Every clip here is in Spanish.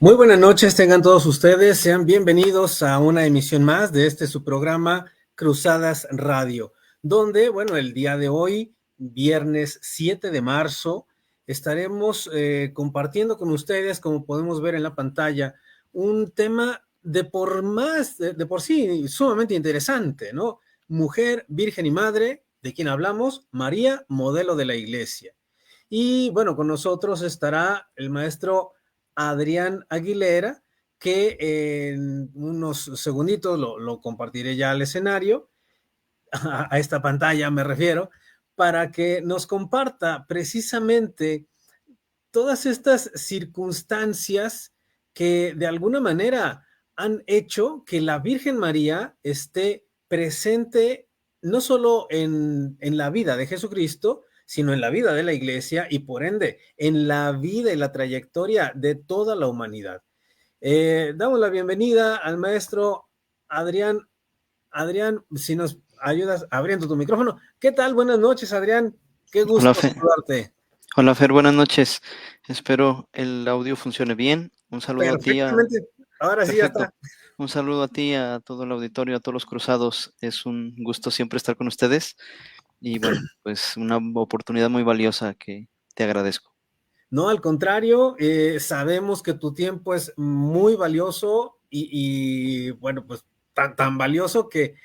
Muy buenas noches, tengan todos ustedes, sean bienvenidos a una emisión más de su programa Cruzadas Radio, donde, bueno, el día de hoy, viernes 7 de marzo, estaremos compartiendo con ustedes, como podemos ver en la pantalla, un tema de por sí sumamente interesante, ¿no? Mujer, virgen y madre, ¿de quién hablamos? María, modelo de la iglesia. Y bueno, con nosotros estará el maestro Adrián Aguilera, que en unos segunditos lo compartiré ya al escenario, a esta pantalla me refiero, para que nos comparta precisamente todas estas circunstancias que de alguna manera han hecho que la Virgen María esté presente no solo en la vida de Jesucristo, sino en la vida de la iglesia y por ende en la vida y la trayectoria de toda la humanidad. Damos la bienvenida al maestro Adrián. Adrián, si nos ayudas abriendo tu micrófono. ¿Qué tal? Buenas noches, Adrián. Qué Hola, gusto saludarte. Hola, Fer, buenas noches. Espero el audio funcione bien. Un saludo a ti. Perfectamente. Ahora sí ya Perfecto. está. Un saludo a ti, a todo el auditorio, a todos los cruzados. Es un gusto siempre estar con ustedes y bueno, pues una oportunidad muy valiosa que te agradezco. No, al contrario, sabemos que tu tiempo es muy valioso y bueno, pues tan valioso que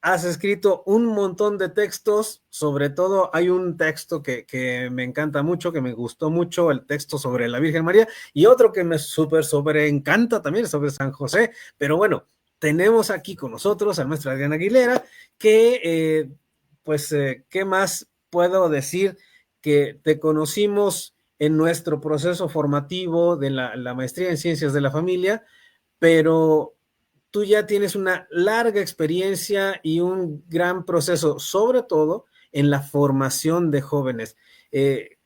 has escrito un montón de textos, sobre todo hay un texto que me encanta mucho, que me gustó mucho, el texto sobre la Virgen María, y otro que me súper sobre encanta también, sobre San José, pero bueno, tenemos aquí con nosotros al maestro Adrián Aguilera, que ¿qué más puedo decir? Que te conocimos en nuestro proceso formativo de la maestría en Ciencias de la Familia, pero tú ya tienes una larga experiencia y un gran proceso, sobre todo en la formación de jóvenes.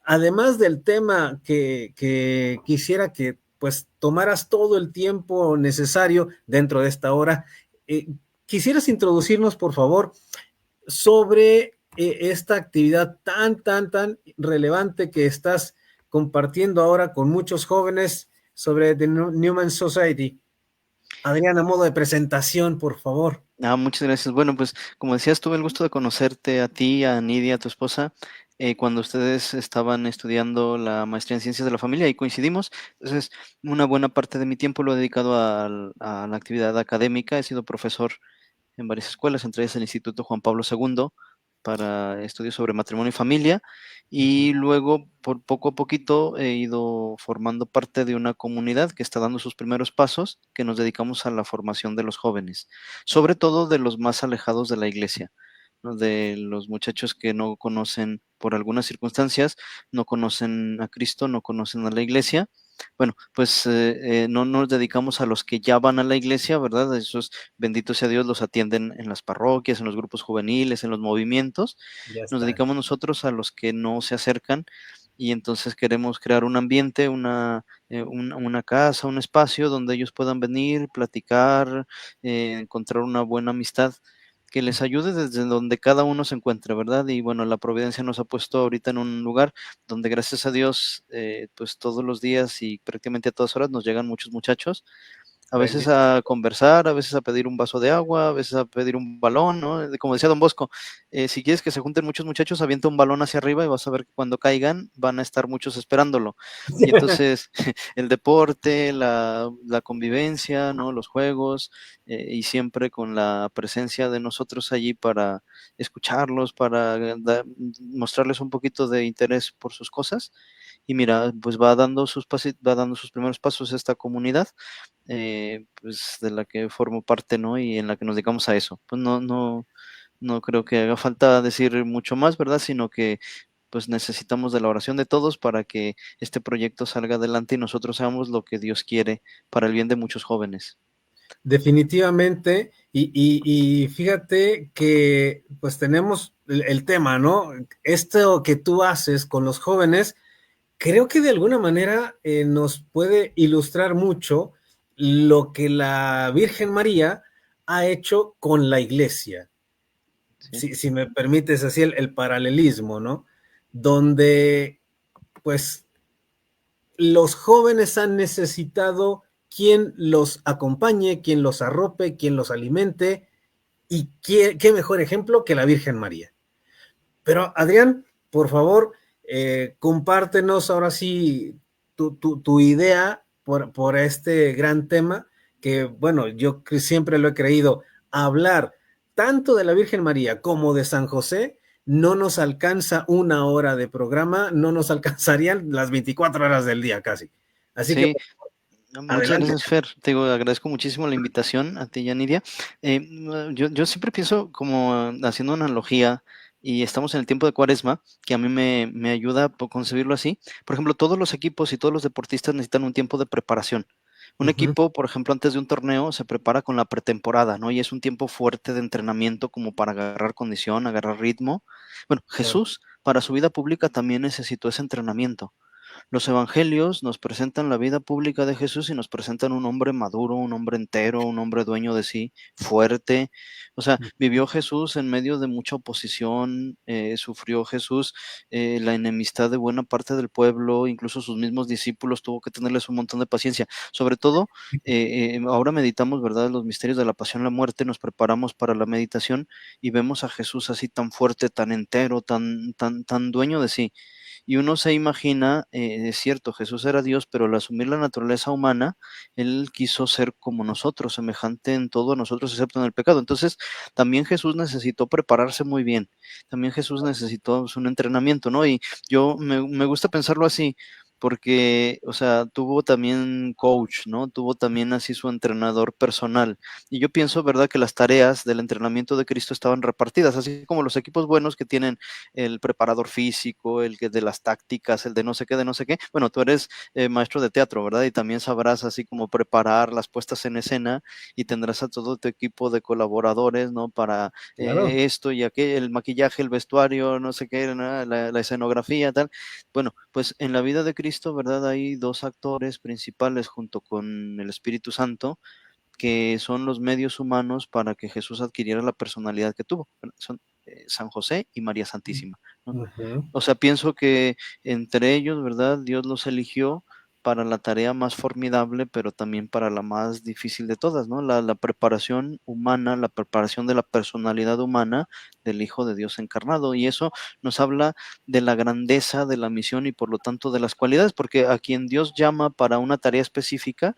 Además del tema que quisiera que pues tomaras todo el tiempo necesario dentro de esta hora, quisieras introducirnos, por favor, sobre esta actividad tan relevante que estás compartiendo ahora con muchos jóvenes sobre The Newman Society. Adriana, a modo de presentación, por favor. Muchas gracias. Bueno, pues como decías, tuve el gusto de conocerte a ti, a Nidia, a tu esposa, cuando ustedes estaban estudiando la maestría en Ciencias de la Familia y coincidimos. Entonces, una buena parte de mi tiempo lo he dedicado a la actividad académica. He sido profesor en varias escuelas, entre ellas el Instituto Juan Pablo II, para estudios sobre matrimonio y familia, y luego por poco a poquito he ido formando parte de una comunidad que está dando sus primeros pasos, que nos dedicamos a la formación de los jóvenes, sobre todo de los más alejados de la iglesia, ¿no? De los muchachos que no conocen, por algunas circunstancias, no conocen a Cristo, no conocen a la iglesia. Bueno, pues no nos dedicamos a los que ya van a la iglesia, ¿verdad? Esos, bendito sea Dios, los atienden en las parroquias, en los grupos juveniles, en los movimientos. Ya Nos está. dedicamos nosotros a los que no se acercan y entonces queremos crear un ambiente, una casa, un espacio donde ellos puedan venir, platicar, encontrar una buena amistad que les ayude desde donde cada uno se encuentre, ¿verdad? Y bueno, la providencia nos ha puesto ahorita en un lugar donde gracias a Dios, pues todos los días y prácticamente a todas horas nos llegan muchos muchachos, a veces Bendito. a conversar, a veces a pedir un vaso de agua, a veces a pedir un balón, ¿no? Como decía don Bosco, si quieres que se junten muchos muchachos, avienta un balón hacia arriba y vas a ver que cuando caigan van a estar muchos esperándolo. Y entonces el deporte, la convivencia, ¿no? Los juegos, y siempre con la presencia de nosotros allí para escucharlos, para mostrarles un poquito de interés por sus cosas. Y mira, pues va dando va dando sus primeros pasos esta comunidad, pues de la que formo parte, ¿no? Y en la que nos dedicamos a eso. Pues no creo que haga falta decir mucho más, ¿verdad? Sino que pues necesitamos de la oración de todos para que este proyecto salga adelante y nosotros seamos lo que Dios quiere para el bien de muchos jóvenes. Definitivamente, y fíjate que pues tenemos el tema, ¿no? Esto que tú haces con los jóvenes, creo que de alguna manera nos puede ilustrar mucho lo que la Virgen María ha hecho con la iglesia. Sí. Si me permites así el paralelismo, ¿no? Donde pues los jóvenes han necesitado quien los acompañe, quien los arrope, quien los alimente, y qué mejor ejemplo que la Virgen María. Pero Adrián, por favor, compártenos ahora sí tu idea por este gran tema, que bueno, yo siempre lo he creído, hablar tanto de la Virgen María como de San José, no nos alcanza una hora de programa, no nos alcanzarían las 24 horas del día casi. Así que Sí, muchas adelante. gracias, Fer. Te digo, agradezco muchísimo la invitación a ti y a Nidia. Yo siempre pienso como haciendo una analogía, y estamos en el tiempo de Cuaresma, que a mí me ayuda a concebirlo así. Por ejemplo, todos los equipos y todos los deportistas necesitan un tiempo de preparación. Un Ujú, equipo, por ejemplo, antes de un torneo se prepara con la pretemporada, ¿no? Y es un tiempo fuerte de entrenamiento como para agarrar condición, agarrar ritmo. Bueno, claro. Jesús para su vida pública también necesitó ese entrenamiento. Los evangelios nos presentan la vida pública de Jesús y nos presentan un hombre maduro, un hombre entero, un hombre dueño de sí, fuerte. O sea, vivió Jesús en medio de mucha oposición, sufrió Jesús la enemistad de buena parte del pueblo, incluso sus mismos discípulos tuvo que tenerles un montón de paciencia. Sobre todo, ahora meditamos, ¿verdad?, los misterios de la pasión y la muerte, nos preparamos para la meditación y vemos a Jesús así tan fuerte, tan entero, tan dueño de sí. Y uno se imagina, es cierto, Jesús era Dios, pero al asumir la naturaleza humana, él quiso ser como nosotros, semejante en todo a nosotros, excepto en el pecado. Entonces, también Jesús necesitó prepararse muy bien. También Jesús necesitó pues, un entrenamiento, ¿no? Y yo me gusta pensarlo así, porque, o sea, tuvo también coach, ¿no? Tuvo también así su entrenador personal. Y yo pienso, ¿verdad?, que las tareas del entrenamiento de Cristo estaban repartidas, así como los equipos buenos que tienen el preparador físico, el que de las tácticas, el de no sé qué, de no sé qué. Bueno, tú eres maestro de teatro, ¿verdad? Y también sabrás así como preparar las puestas en escena y tendrás a todo tu equipo de colaboradores, ¿no? Para Claro. esto y aquello, el maquillaje, el vestuario, no sé qué, ¿no? La escenografía, tal. Bueno, pues en la vida de Cristo, ¿verdad? Hay dos actores principales junto con el Espíritu Santo que son los medios humanos para que Jesús adquiriera la personalidad que tuvo. Son San José y María Santísima, ¿no? Ujú. O sea, pienso que entre ellos, ¿verdad? Dios los eligió para la tarea más formidable, pero también para la más difícil de todas, ¿no? La preparación humana, la preparación de la personalidad humana del Hijo de Dios encarnado. Y eso nos habla de la grandeza de la misión y por lo tanto de las cualidades, porque a quien Dios llama para una tarea específica,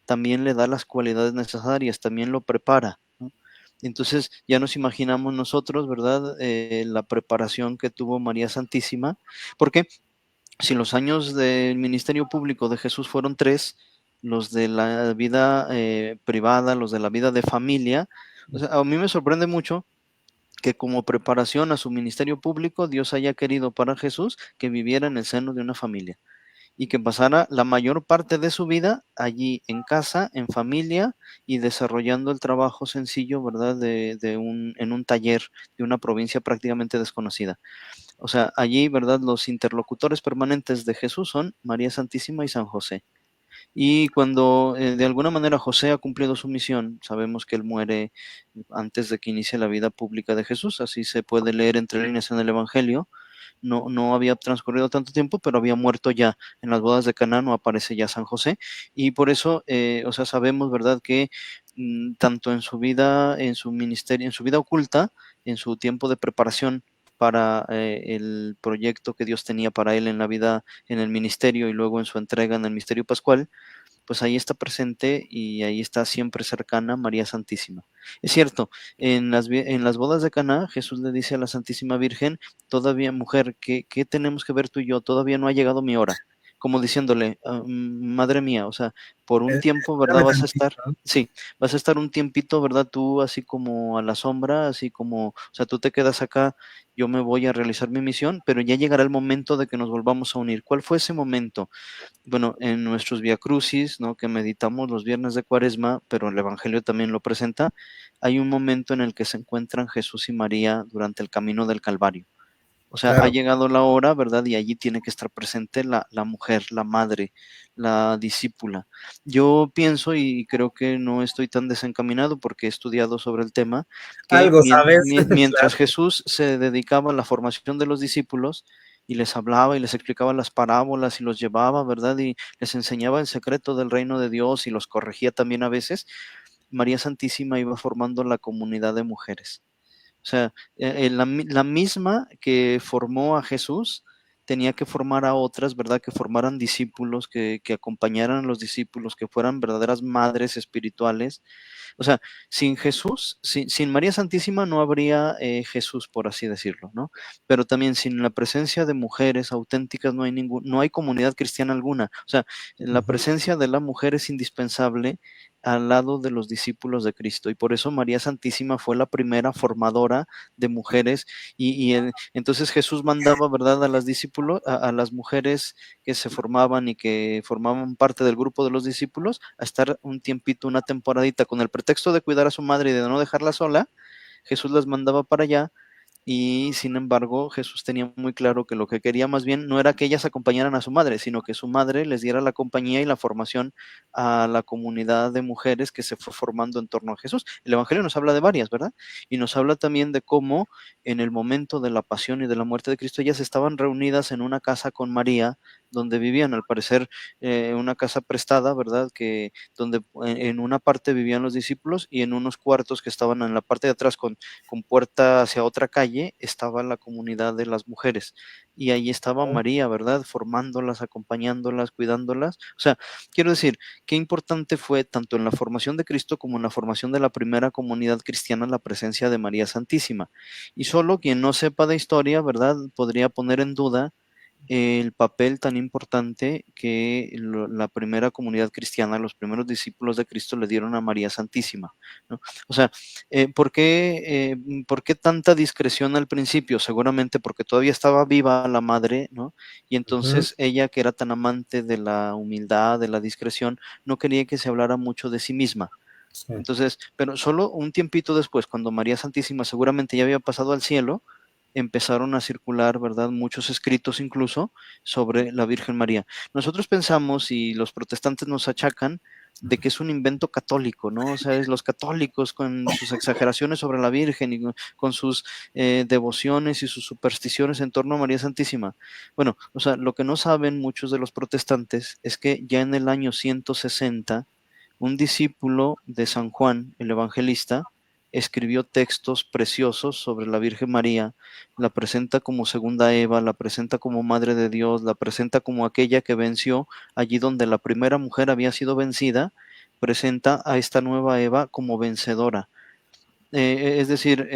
también le da las cualidades necesarias, también lo prepara, ¿no? Entonces ya nos imaginamos nosotros, ¿verdad? La preparación que tuvo María Santísima, porque si los años del ministerio público de Jesús fueron 3, los de la vida privada, los de la vida de familia, o sea, a mí me sorprende mucho que como preparación a su ministerio público, Dios haya querido para Jesús que viviera en el seno de una familia y que pasara la mayor parte de su vida allí en casa, en familia y desarrollando el trabajo sencillo, ¿verdad? En un taller de una provincia prácticamente desconocida. O sea, allí, ¿verdad? Los interlocutores permanentes de Jesús son María Santísima y San José. Y cuando de alguna manera José ha cumplido su misión, sabemos que él muere antes de que inicie la vida pública de Jesús, así se puede leer entre líneas en el Evangelio. No había transcurrido tanto tiempo, pero había muerto ya. En las bodas de Caná no aparece ya San José. Y por eso, o sea, sabemos, ¿verdad?, que tanto en su vida, en su ministerio, en su vida oculta, en su tiempo de preparación para el proyecto que Dios tenía para él en la vida, en el ministerio y luego en su entrega en el misterio pascual, pues ahí está presente y ahí está siempre cercana María Santísima. Es cierto, en las bodas de Caná, Jesús le dice a la Santísima Virgen, todavía mujer, ¿qué tenemos que ver tú y yo? Todavía no ha llegado mi hora. como diciéndole, madre mía, o sea, por un tiempo, ¿verdad? Espérame Vas a estar, tantito, ¿no? sí, vas a estar un tiempito, ¿verdad? Tú así como a la sombra, así como, o sea, tú te quedas acá, yo me voy a realizar mi misión, pero ya llegará el momento de que nos volvamos a unir. ¿Cuál fue ese momento? Bueno, en nuestros viacrucis, ¿no? Que meditamos los viernes de Cuaresma, pero el Evangelio también lo presenta, hay un momento en el que se encuentran Jesús y María durante el camino del Calvario. O sea, ha Claro, llegado la hora, ¿verdad? Y allí tiene que estar presente la mujer, la madre, la discípula. Yo pienso y creo que no estoy tan desencaminado porque he estudiado sobre el tema, que algo sabes, mientras claro. Jesús se dedicaba a la formación de los discípulos y les hablaba y les explicaba las parábolas y los llevaba, ¿verdad? Y les enseñaba el secreto del reino de Dios y los corregía también a veces, María Santísima iba formando la comunidad de mujeres. O sea, la misma que formó a Jesús tenía que formar a otras, ¿verdad? Que formaran discípulos, que acompañaran a los discípulos, que fueran verdaderas madres espirituales. O sea, sin Jesús, sin María Santísima no habría Jesús, por así decirlo, ¿no? Pero también sin la presencia de mujeres auténticas no hay comunidad cristiana alguna. O sea, la Ujú. presencia de la mujer es indispensable al lado de los discípulos de Cristo. Y por eso María Santísima fue la primera formadora de mujeres. Entonces Jesús mandaba, ¿verdad?, a las discípulos, a las mujeres que se formaban y que formaban parte del grupo de los discípulos, a estar un tiempito, una temporadita, con el pretexto de cuidar a su madre y de no dejarla sola. Jesús las mandaba para allá y sin embargo, Jesús tenía muy claro que lo que quería más bien no era que ellas acompañaran a su madre, sino que su madre les diera la compañía y la formación a la comunidad de mujeres que se fue formando en torno a Jesús. El Evangelio nos habla de varias, ¿verdad? Y nos habla también de cómo en el momento de la pasión y de la muerte de Cristo, ellas estaban reunidas en una casa con María, donde vivían, al parecer, una casa prestada, ¿verdad? Que donde en una parte vivían los discípulos y en unos cuartos que estaban en la parte de atrás con puerta hacia otra calle, estaba la comunidad de las mujeres. Y ahí estaba María, ¿verdad? Formándolas, acompañándolas, cuidándolas. O sea, quiero decir, qué importante fue tanto en la formación de Cristo como en la formación de la primera comunidad cristiana la presencia de María Santísima. Y solo quien no sepa de historia, ¿verdad? Podría poner en duda el papel tan importante que la primera comunidad cristiana, los primeros discípulos de Cristo le dieron a María Santísima, ¿no? O sea, ¿por qué tanta discreción al principio? Seguramente porque todavía estaba viva la madre, ¿no? Y Ujú. entonces ella, que era tan amante de la humildad, de la discreción, no quería que se hablara mucho de sí misma. Sí. Entonces, pero solo un tiempito después, cuando María Santísima seguramente ya había pasado al cielo, empezaron a circular, ¿verdad? Muchos escritos incluso sobre la Virgen María. Nosotros pensamos y los protestantes nos achacan de que es un invento católico, ¿no? O sea, es los católicos con sus exageraciones sobre la Virgen y con sus devociones y sus supersticiones en torno a María Santísima. Bueno, o sea, lo que no saben muchos de los protestantes es que ya en el año 160 un discípulo de San Juan, el evangelista, escribió textos preciosos sobre la Virgen María, la presenta como segunda Eva, la presenta como Madre de Dios, la presenta como aquella que venció allí donde la primera mujer había sido vencida, presenta a esta nueva Eva como vencedora. Es decir,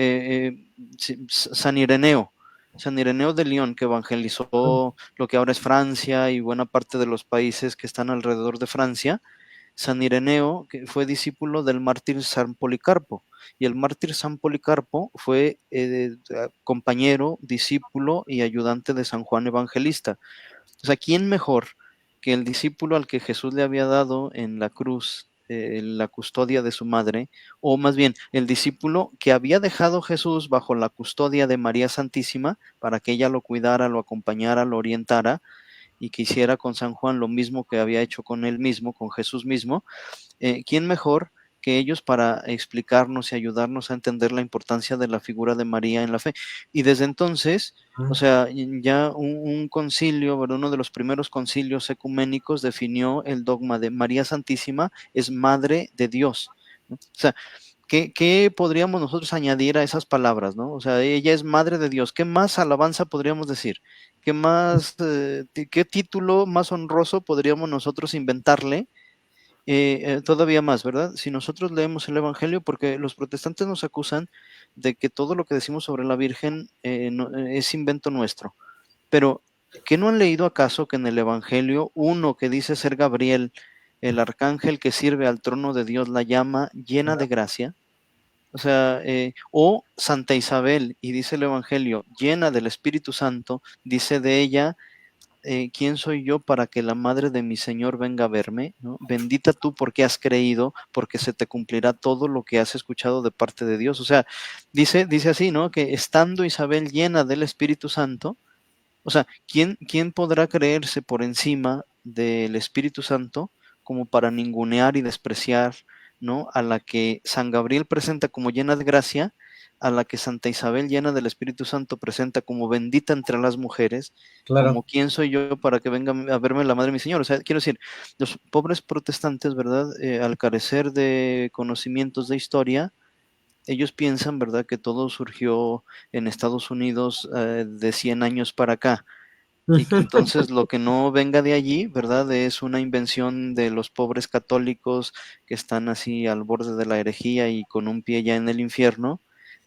San Ireneo de León, que evangelizó lo que ahora es Francia y buena parte de los países que están alrededor de Francia. San Ireneo, que fue discípulo del mártir San Policarpo, y el mártir San Policarpo fue compañero, discípulo y ayudante de San Juan Evangelista. O sea, ¿quién mejor que el discípulo al que Jesús le había dado en la cruz la custodia de su madre, o más bien el discípulo que había dejado Jesús bajo la custodia de María Santísima para que ella lo cuidara, lo acompañara, lo orientara y que hiciera con San Juan lo mismo que había hecho con él mismo, con Jesús mismo? ¿Quién mejor que ellos para explicarnos y ayudarnos a entender la importancia de la figura de María en la fe? Y desde entonces, o sea, ya un concilio, ¿verdad? Uno de los primeros concilios ecuménicos definió el dogma de María Santísima es Madre de Dios, ¿no? O sea, ¿qué podríamos nosotros añadir a esas palabras, ¿no? O sea, ella es Madre de Dios. ¿Qué más alabanza podríamos decir? ¿Qué más, qué título más honroso podríamos nosotros inventarle todavía más, ¿verdad? Si nosotros leemos el Evangelio, porque los protestantes nos acusan de que todo lo que decimos sobre la Virgen es invento nuestro, pero ¿Qué no han leído acaso que en el Evangelio uno que dice ser Gabriel, el arcángel que sirve al trono de Dios, la llama llena de gracia? O sea, o Santa Isabel, y dice el Evangelio, llena del Espíritu Santo, dice de ella, ¿quién soy yo para que la madre de mi Señor venga a verme? ¿No? Bendita tú porque has creído, porque se te cumplirá todo lo que has escuchado de parte de Dios. O sea, dice así, ¿no? Que estando Isabel llena del Espíritu Santo, o sea, ¿quién podrá creerse por encima del Espíritu Santo como para ningunear y despreciar, ¿no? A la que San Gabriel presenta como llena de gracia, a la que Santa Isabel llena del Espíritu Santo presenta como bendita entre las mujeres, como Claro. quién soy yo para que venga a verme la madre de mi Señor. O sea, quiero decir, los pobres protestantes, ¿verdad? Al carecer de conocimientos de historia, ellos piensan, ¿verdad?, que todo surgió en Estados Unidos de 100 años para acá y que entonces lo que no venga de allí, ¿verdad?, es una invención de los pobres católicos que están así al borde de la herejía y con un pie ya en el infierno.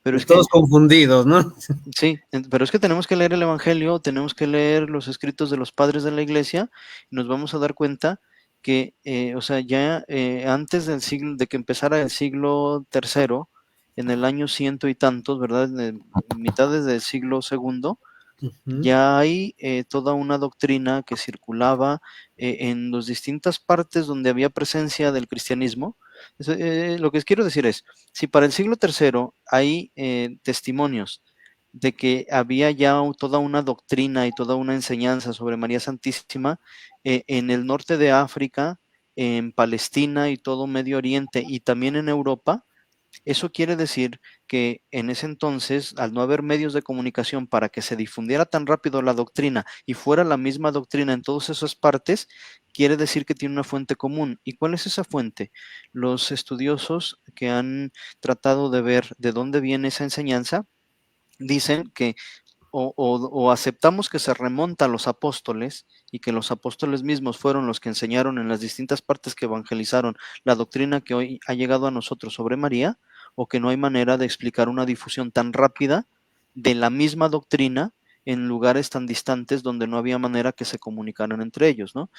Pero es que, Todos confundidos, ¿no? sí, pero es que tenemos que leer el Evangelio, tenemos que leer los escritos de los padres de la Iglesia y nos vamos a dar cuenta que, o sea, ya antes del siglo, de que empezara el siglo tercero, en el año ciento y tantos, ¿verdad? En mitades del siglo segundo, Ujú. ya hay toda una doctrina que circulaba en las distintas partes donde había presencia del cristianismo. Lo que quiero decir es, si para el siglo tercero hay testimonios de que había ya toda una doctrina y toda una enseñanza sobre María Santísima en el norte de África, en Palestina y todo Medio Oriente y también en Europa, eso quiere decir que en ese entonces, al no haber medios de comunicación para que se difundiera tan rápido la doctrina y fuera la misma doctrina en todas esas partes, quiere decir que tiene una fuente común. ¿Y cuál es esa fuente? Los estudiosos que han tratado de ver de dónde viene esa enseñanza dicen que o aceptamos que se remonta a los apóstoles y que los apóstoles mismos fueron los que enseñaron en las distintas partes que evangelizaron la doctrina que hoy ha llegado a nosotros sobre María, o que no hay manera de explicar una difusión tan rápida de la misma doctrina en lugares tan distantes donde no había manera que se comunicaran entre ellos, ¿no?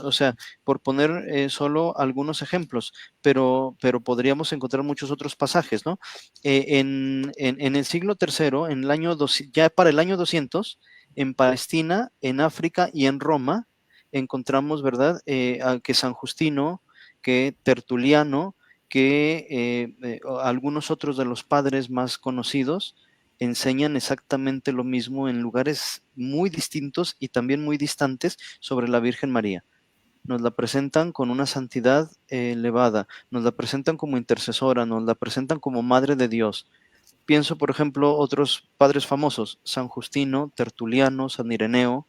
O sea, por poner solo algunos ejemplos, pero podríamos encontrar muchos otros pasajes, ¿no? En el siglo tercero, en el año ya para el año 200, en Palestina, en África y en Roma, encontramos, ¿verdad?, que San Justino, que Tertuliano, que algunos otros de los padres más conocidos enseñan exactamente lo mismo en lugares muy distintos y también muy distantes sobre la Virgen María. Nos la presentan con una santidad elevada, nos la presentan como intercesora, nos la presentan como Madre de Dios. Pienso, por ejemplo, otros padres famosos, San Justino, Tertuliano, San Ireneo,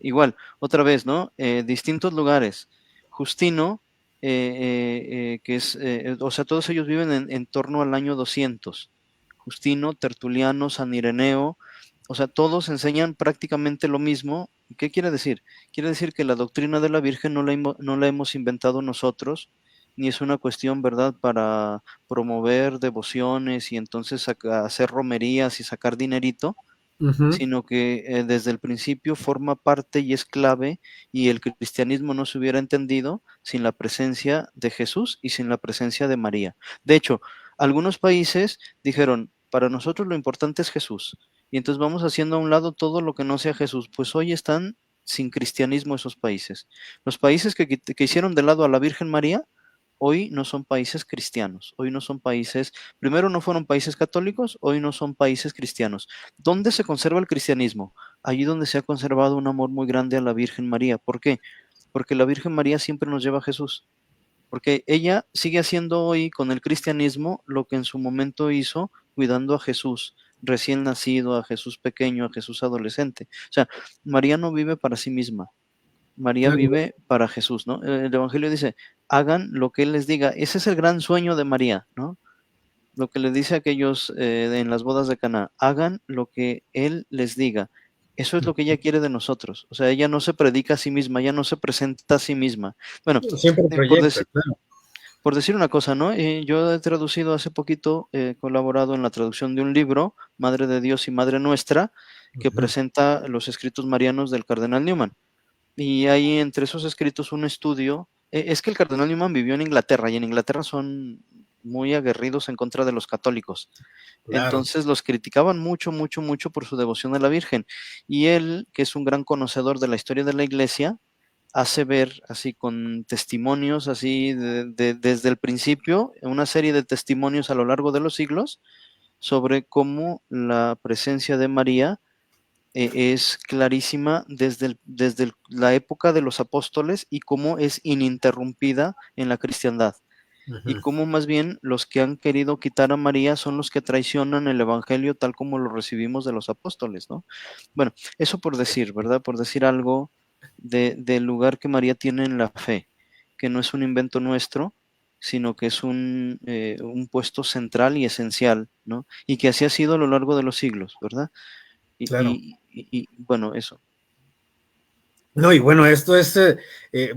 igual, otra vez, ¿no? Distintos lugares. Justino, que es, o sea, todos ellos viven en torno al año 200. Justino, Tertuliano, San Ireneo, o sea, todos enseñan prácticamente lo mismo. ¿Qué quiere decir? Quiere decir que la doctrina de la Virgen no la hemos inventado nosotros, ni es una cuestión, ¿verdad?, para promover devociones y entonces hacer romerías y sacar dinerito, Ujú. sino que desde el principio forma parte y es clave, y el cristianismo no se hubiera entendido sin la presencia de Jesús y sin la presencia de María. De hecho, algunos países dijeron, para nosotros lo importante es Jesús, y entonces vamos haciendo a un lado todo lo que no sea Jesús. Pues hoy están sin cristianismo esos países. Los países que hicieron de lado a la Virgen María, hoy no son países cristianos, hoy no son países, primero no fueron países católicos, hoy no son países cristianos. ¿Dónde se conserva el cristianismo? Allí donde se ha conservado un amor muy grande a la Virgen María. ¿Por qué? Porque la Virgen María siempre nos lleva a Jesús. Porque ella sigue haciendo hoy con el cristianismo lo que en su momento hizo cuidando a Jesús recién nacido, a Jesús pequeño, a Jesús adolescente. O sea, María no vive para sí misma. María vive para Jesús, ¿no? El Evangelio dice, hagan lo que Él les diga. Ese es el gran sueño de María, ¿no? Lo que le dice a aquellos en las bodas de Caná, hagan lo que Él les diga. Eso es lo que ella quiere de nosotros. O sea, ella no se predica a sí misma, ella no se presenta a sí misma. Bueno, Siempre eh, por, proyecta, deci- claro. por decir una cosa, ¿no? Yo he traducido hace poquito, he colaborado en la traducción de un libro, Madre de Dios y Madre Nuestra, que presenta los escritos marianos del cardenal Newman. Y hay entre esos escritos un estudio. Es que el cardenal Newman vivió en Inglaterra y en Inglaterra son muy aguerridos en contra de los católicos. Claro. Entonces los criticaban mucho, mucho, mucho por su devoción a la Virgen. Y él, que es un gran conocedor de la historia de la Iglesia, hace ver así con testimonios, así desde el principio, una serie de testimonios a lo largo de los siglos sobre cómo la presencia de María es clarísima desde la época de los apóstoles y cómo es ininterrumpida en la cristiandad. Y cómo más bien los que han querido quitar a María son los que traicionan el evangelio tal como lo recibimos de los apóstoles, ¿no? Bueno, eso por decir, ¿verdad? Por decir algo del lugar que María tiene en la fe, que no es un invento nuestro, sino que es un puesto central y esencial, ¿no? Y que así ha sido a lo largo de los siglos, ¿verdad? Claro. Y bueno, eso. No, y bueno, esto es,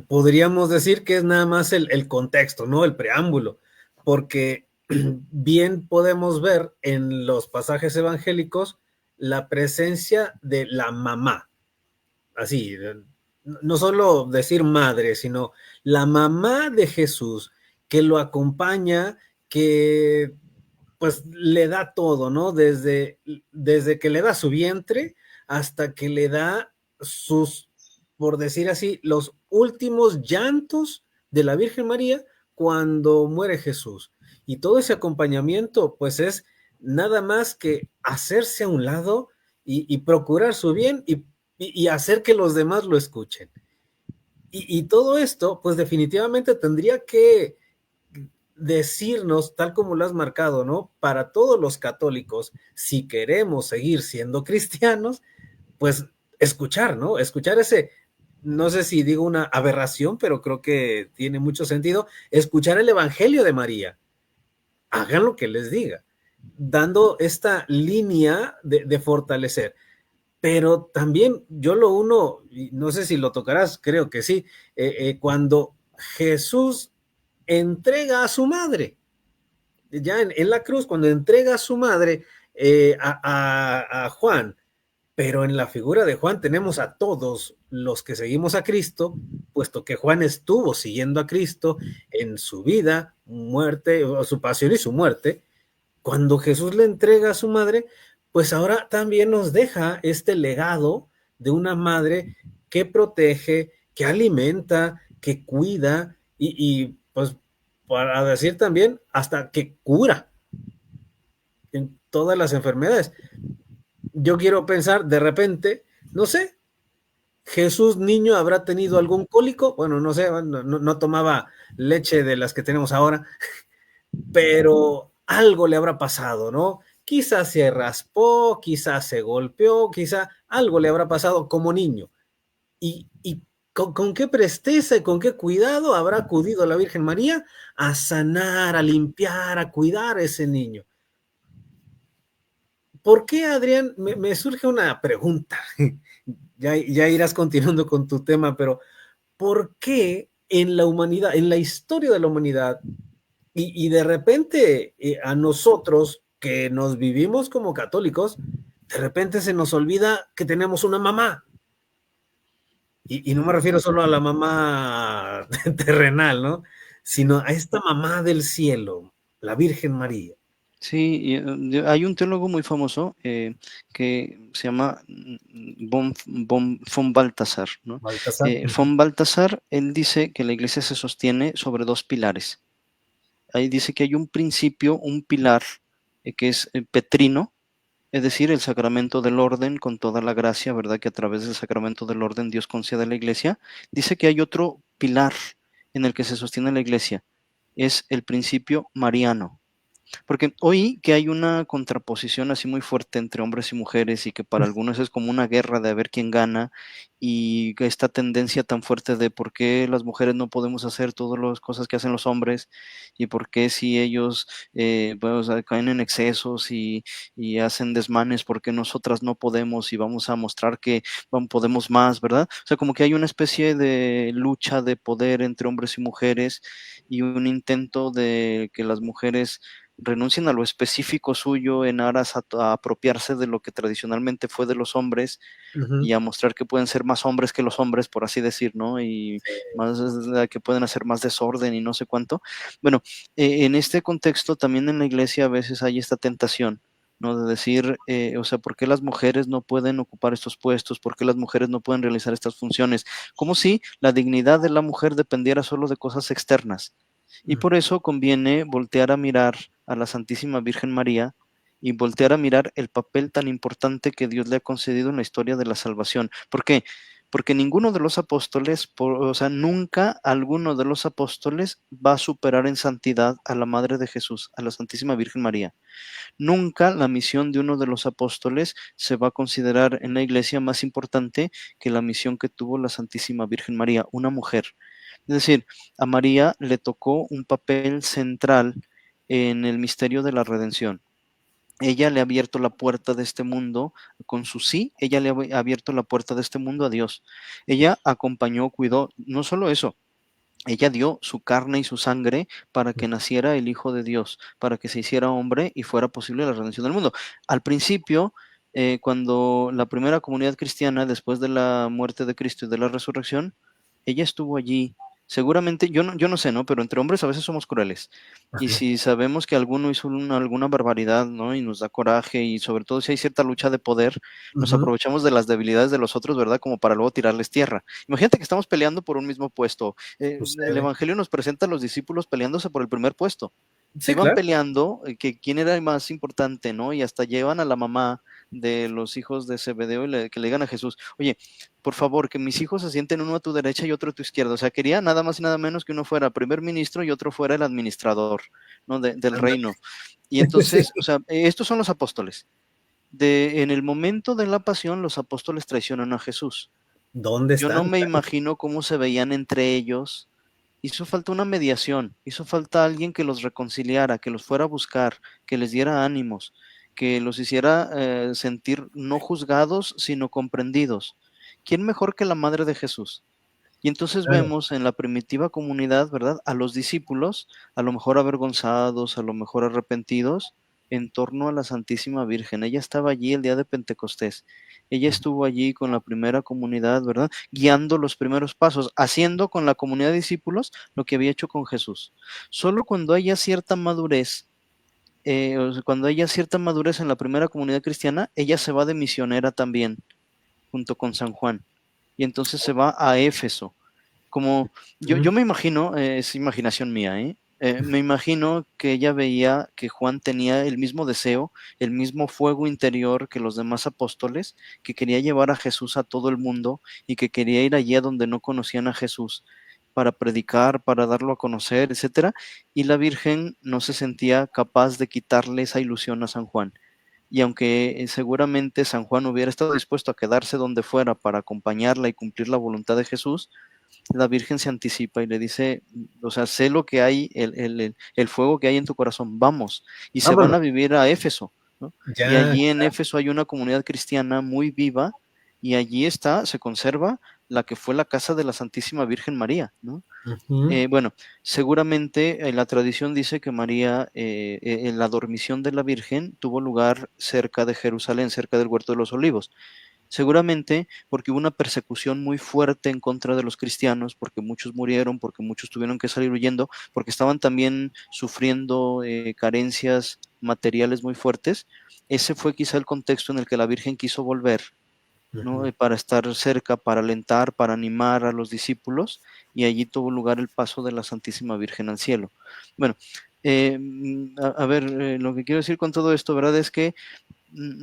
podríamos decir que es nada más el contexto, ¿no? El preámbulo, porque bien podemos ver en los pasajes evangélicos la presencia de la mamá, así, no solo decir madre, sino la mamá de Jesús que lo acompaña, que pues le da todo, ¿no? Desde que le da su vientre hasta que le da sus, por decir así, los últimos llantos de la Virgen María cuando muere Jesús. Y todo ese acompañamiento, pues es nada más que hacerse a un lado y procurar su bien y hacer que los demás lo escuchen. Y todo esto, pues definitivamente tendría que decirnos, tal como lo has marcado, ¿no? Para todos los católicos, si queremos seguir siendo cristianos, pues escuchar, ¿no? Escuchar ese, no sé si digo una aberración, pero creo que tiene mucho sentido, escuchar el Evangelio de María. Hagan lo que les diga, dando esta línea de fortalecer. Pero también yo lo uno, no sé si lo tocarás, creo que sí, cuando Jesús entrega a su madre, ya en la cruz, cuando entrega a su madre a Juan, pero en la figura de Juan tenemos a todos los que seguimos a Cristo, puesto que Juan estuvo siguiendo a Cristo en su vida, muerte, o su pasión y su muerte. Cuando Jesús le entrega a su madre, pues ahora también nos deja este legado de una madre que protege, que alimenta, que cuida y pues para decir también hasta que cura en todas las enfermedades. Yo quiero pensar de repente, no sé, Jesús niño habrá tenido algún cólico, bueno, no sé, no tomaba leche de las que tenemos ahora, pero algo le habrá pasado, ¿no? Quizás se raspó, quizás se golpeó, quizás algo le habrá pasado como niño. Y con qué presteza y con qué cuidado habrá acudido la Virgen María a sanar, a limpiar, a cuidar a ese niño. ¿Por qué, Adrián? Me surge una pregunta. Ya irás continuando con tu tema, pero ¿por qué en la humanidad, en la historia de la humanidad, y de repente a nosotros que nos vivimos como católicos, de repente se nos olvida que tenemos una mamá? Y no me refiero solo a la mamá terrenal, ¿no? Sino a esta mamá del cielo, la Virgen María. Sí, hay un teólogo muy famoso que se llama von Balthasar, ¿no? Baltasar. Von Balthasar, él dice que la iglesia se sostiene sobre dos pilares. Ahí dice que hay un principio, un pilar, que es petrino, es decir, el sacramento del orden con toda la gracia, ¿verdad? Que a través del sacramento del orden Dios concede a la iglesia. Dice que hay otro pilar en el que se sostiene la iglesia, es el principio mariano. Porque oí que hay una contraposición así muy fuerte entre hombres y mujeres y que para algunos es como una guerra de a ver quién gana y que esta tendencia tan fuerte de por qué las mujeres no podemos hacer todas las cosas que hacen los hombres y por qué si ellos bueno, o sea, caen en excesos y hacen desmanes, por qué nosotras no podemos y vamos a mostrar que podemos más, ¿verdad? O sea, como que hay una especie de lucha de poder entre hombres y mujeres y un intento de que las mujeres renuncien a lo específico suyo en aras a apropiarse de lo que tradicionalmente fue de los hombres Ujú. y a mostrar que pueden ser más hombres que los hombres, por así decir, ¿no? Y más que pueden hacer más desorden y no sé cuánto. Bueno, en este contexto también en la iglesia a veces hay esta tentación, ¿no? De decir, o sea, ¿por qué las mujeres no pueden ocupar estos puestos? ¿Por qué las mujeres no pueden realizar estas funciones? Como si la dignidad de la mujer dependiera solo de cosas externas. Y Mm. por eso conviene voltear a mirar a la Santísima Virgen María y voltear a mirar el papel tan importante que Dios le ha concedido en la historia de la salvación. ¿Por qué? Porque ninguno de los apóstoles, o sea, nunca alguno de los apóstoles va a superar en santidad a la Madre de Jesús, a la Santísima Virgen María. Nunca la misión de uno de los apóstoles se va a considerar en la iglesia más importante que la misión que tuvo la Santísima Virgen María, una mujer. Es decir, a María le tocó un papel central en el misterio de la redención. Ella le ha abierto la puerta de este mundo con su sí, ella le ha abierto la puerta de este mundo a Dios. Ella acompañó, cuidó, no solo eso, ella dio su carne y su sangre para que naciera el Hijo de Dios, para que se hiciera hombre y fuera posible la redención del mundo. Al principio, cuando la primera comunidad cristiana, después de la muerte de Cristo y de la resurrección, ella estuvo allí. Seguramente, yo no sé, ¿no? Pero entre hombres a veces somos crueles. Y Ajá. si sabemos que alguno hizo alguna barbaridad, ¿no? Y nos da coraje, y sobre todo si hay cierta lucha de poder, nos Ujú. aprovechamos de las debilidades de los otros, ¿verdad? Como para luego tirarles tierra. Imagínate que estamos peleando por un mismo puesto. El Sucede. Evangelio nos presenta a los discípulos peleándose por el primer puesto. Se Sí, iban claro. peleando, que quién era el más importante, ¿no? Y hasta llevan a la mamá de los hijos de Zebedeo y que le digan a Jesús, oye, por favor, que mis hijos se sienten uno a tu derecha y otro a tu izquierda. O sea, quería nada más y nada menos que uno fuera primer ministro y otro fuera el administrador, ¿no? Del Ándale. reino. Y entonces, o Sí. sea, estos son los apóstoles. En el momento de la pasión, los apóstoles traicionan a Jesús. ¿Dónde Yo no están? me imagino cómo se veían entre ellos. Hizo falta una mediación, hizo falta alguien que los reconciliara, que los fuera a buscar, que les diera ánimos, que los hiciera sentir no juzgados, sino comprendidos. ¿Quién mejor que la Madre de Jesús? Y entonces Claro. vemos en la primitiva comunidad, ¿verdad? A los discípulos, a lo mejor avergonzados, a lo mejor arrepentidos, en torno a la Santísima Virgen. Ella estaba allí el día de Pentecostés. Ella estuvo allí con la primera comunidad, ¿verdad? Guiando los primeros pasos, haciendo con la comunidad de discípulos lo que había hecho con Jesús. Solo cuando haya cierta madurez, o sea, cuando haya cierta madurez en la primera comunidad cristiana, ella se va de misionera también, junto con San Juan. Y entonces se va a Éfeso. Como yo Ujú. me imagino, es imaginación mía, ¿eh? Me imagino que ella veía que Juan tenía el mismo deseo, el mismo fuego interior que los demás apóstoles, que quería llevar a Jesús a todo el mundo y que quería ir allí a donde no conocían a Jesús para predicar, para darlo a conocer, etcétera, y la Virgen no se sentía capaz de quitarle esa ilusión a San Juan. Y aunque seguramente San Juan hubiera estado dispuesto a quedarse donde fuera para acompañarla y cumplir la voluntad de Jesús, la Virgen se anticipa y le dice, o sea, sé lo que hay, el fuego que hay en tu corazón, vamos. Y se van Vámonos. a vivir a Éfeso, ¿no? Y Ya. allí en Éfeso hay una comunidad cristiana muy viva y allí está, se conserva la que fue la casa de la Santísima Virgen María, ¿no? Ujú. Bueno, seguramente la tradición dice que María, en la dormición de la Virgen tuvo lugar cerca de Jerusalén, cerca del Huerto de los Olivos. Seguramente porque hubo una persecución muy fuerte en contra de los cristianos, porque muchos murieron, porque muchos tuvieron que salir huyendo, porque estaban también sufriendo carencias materiales muy fuertes. Ese fue quizá el contexto en el que la Virgen quiso volver, ¿no? Ujú. Para estar cerca, para alentar, para animar a los discípulos, y allí tuvo lugar el paso de la Santísima Virgen al cielo. Bueno, a ver, lo que quiero decir con todo esto, ¿verdad? Es que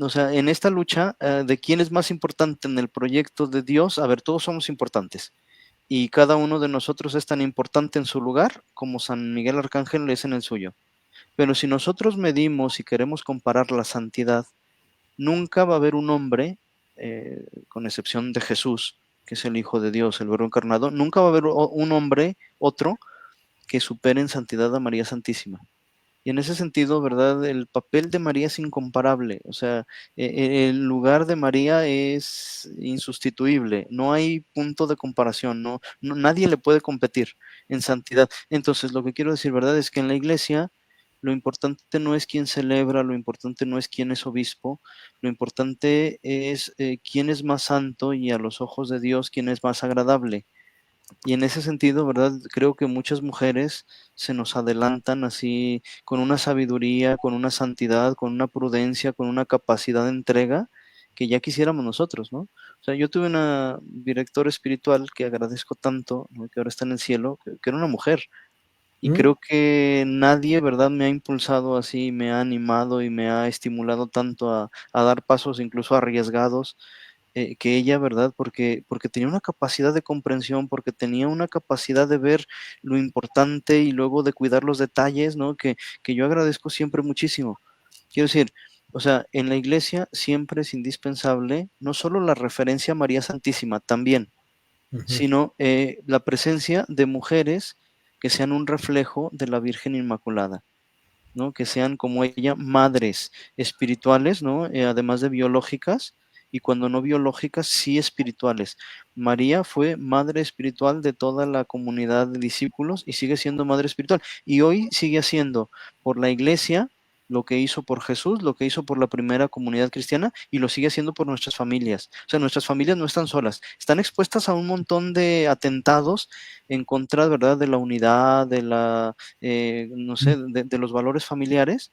o sea, en esta lucha de quién es más importante en el proyecto de Dios, a ver, todos somos importantes y cada uno de nosotros es tan importante en su lugar como San Miguel Arcángel es en el suyo. Pero si nosotros medimos y queremos comparar la santidad, nunca va a haber un hombre, con excepción de Jesús, que es el Hijo de Dios, el Verbo encarnado, nunca va a haber un hombre, otro, que supere en santidad a María Santísima. Y en ese sentido, ¿verdad? El papel de María es incomparable. O sea, el lugar de María es insustituible. No hay punto de comparación. Nadie le puede competir en santidad. Entonces, lo que quiero decir, ¿verdad? Es que en la iglesia lo importante no es quién celebra, lo importante no es quién es obispo, lo importante es quién es más santo y a los ojos de Dios quién es más agradable. Y en ese sentido, ¿verdad? Creo que muchas mujeres se nos adelantan así con una sabiduría, con una santidad, con una prudencia, con una capacidad de entrega que ya quisiéramos nosotros, ¿no? O sea, yo tuve una directora espiritual que agradezco tanto, ¿no? Que ahora está en el cielo, que era una mujer. Y ¿Mm? creo que nadie, ¿verdad?, me ha impulsado así, me ha animado y me ha estimulado tanto a dar pasos incluso arriesgados que ella, ¿verdad? Porque tenía una capacidad de comprensión, porque tenía una capacidad de ver lo importante y luego de cuidar los detalles, ¿no? Que yo agradezco siempre muchísimo. Quiero decir, o sea, en la iglesia siempre es indispensable no solo la referencia a María Santísima, también, Ujú. sino la presencia de mujeres que sean un reflejo de la Virgen Inmaculada. ¿No? Que sean como ella madres espirituales, ¿no? Además de biológicas, y cuando no biológicas, sí espirituales. María fue madre espiritual de toda la comunidad de discípulos y sigue siendo madre espiritual. Y hoy sigue haciendo por la iglesia lo que hizo por Jesús, lo que hizo por la primera comunidad cristiana y lo sigue haciendo por nuestras familias. O sea, nuestras familias no están solas, están expuestas a un montón de atentados en contra, ¿verdad?, de la unidad, de la, no sé, de los valores familiares,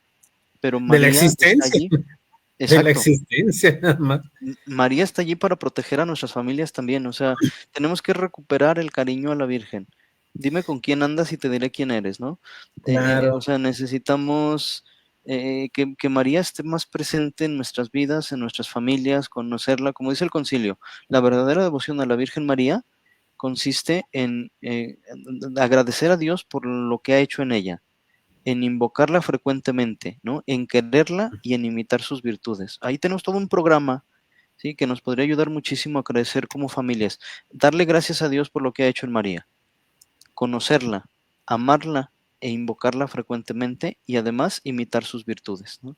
pero De la María está existencia, allí. de la Exacto. existencia nada más. María está allí para proteger a nuestras familias también. O sea, tenemos que recuperar el cariño a la Virgen. Dime con quién andas y te diré quién eres, ¿no? O Claro. sea, necesitamos que María esté más presente en nuestras vidas, en nuestras familias, conocerla. Como dice el concilio, la verdadera devoción a la Virgen María consiste en agradecer a Dios por lo que ha hecho en ella, en invocarla frecuentemente, ¿no? En quererla y en imitar sus virtudes. Ahí tenemos todo un programa, ¿sí? Que nos podría ayudar muchísimo a crecer como familias. Darle gracias a Dios por lo que ha hecho en María, conocerla, amarla e invocarla frecuentemente y además imitar sus virtudes, ¿no?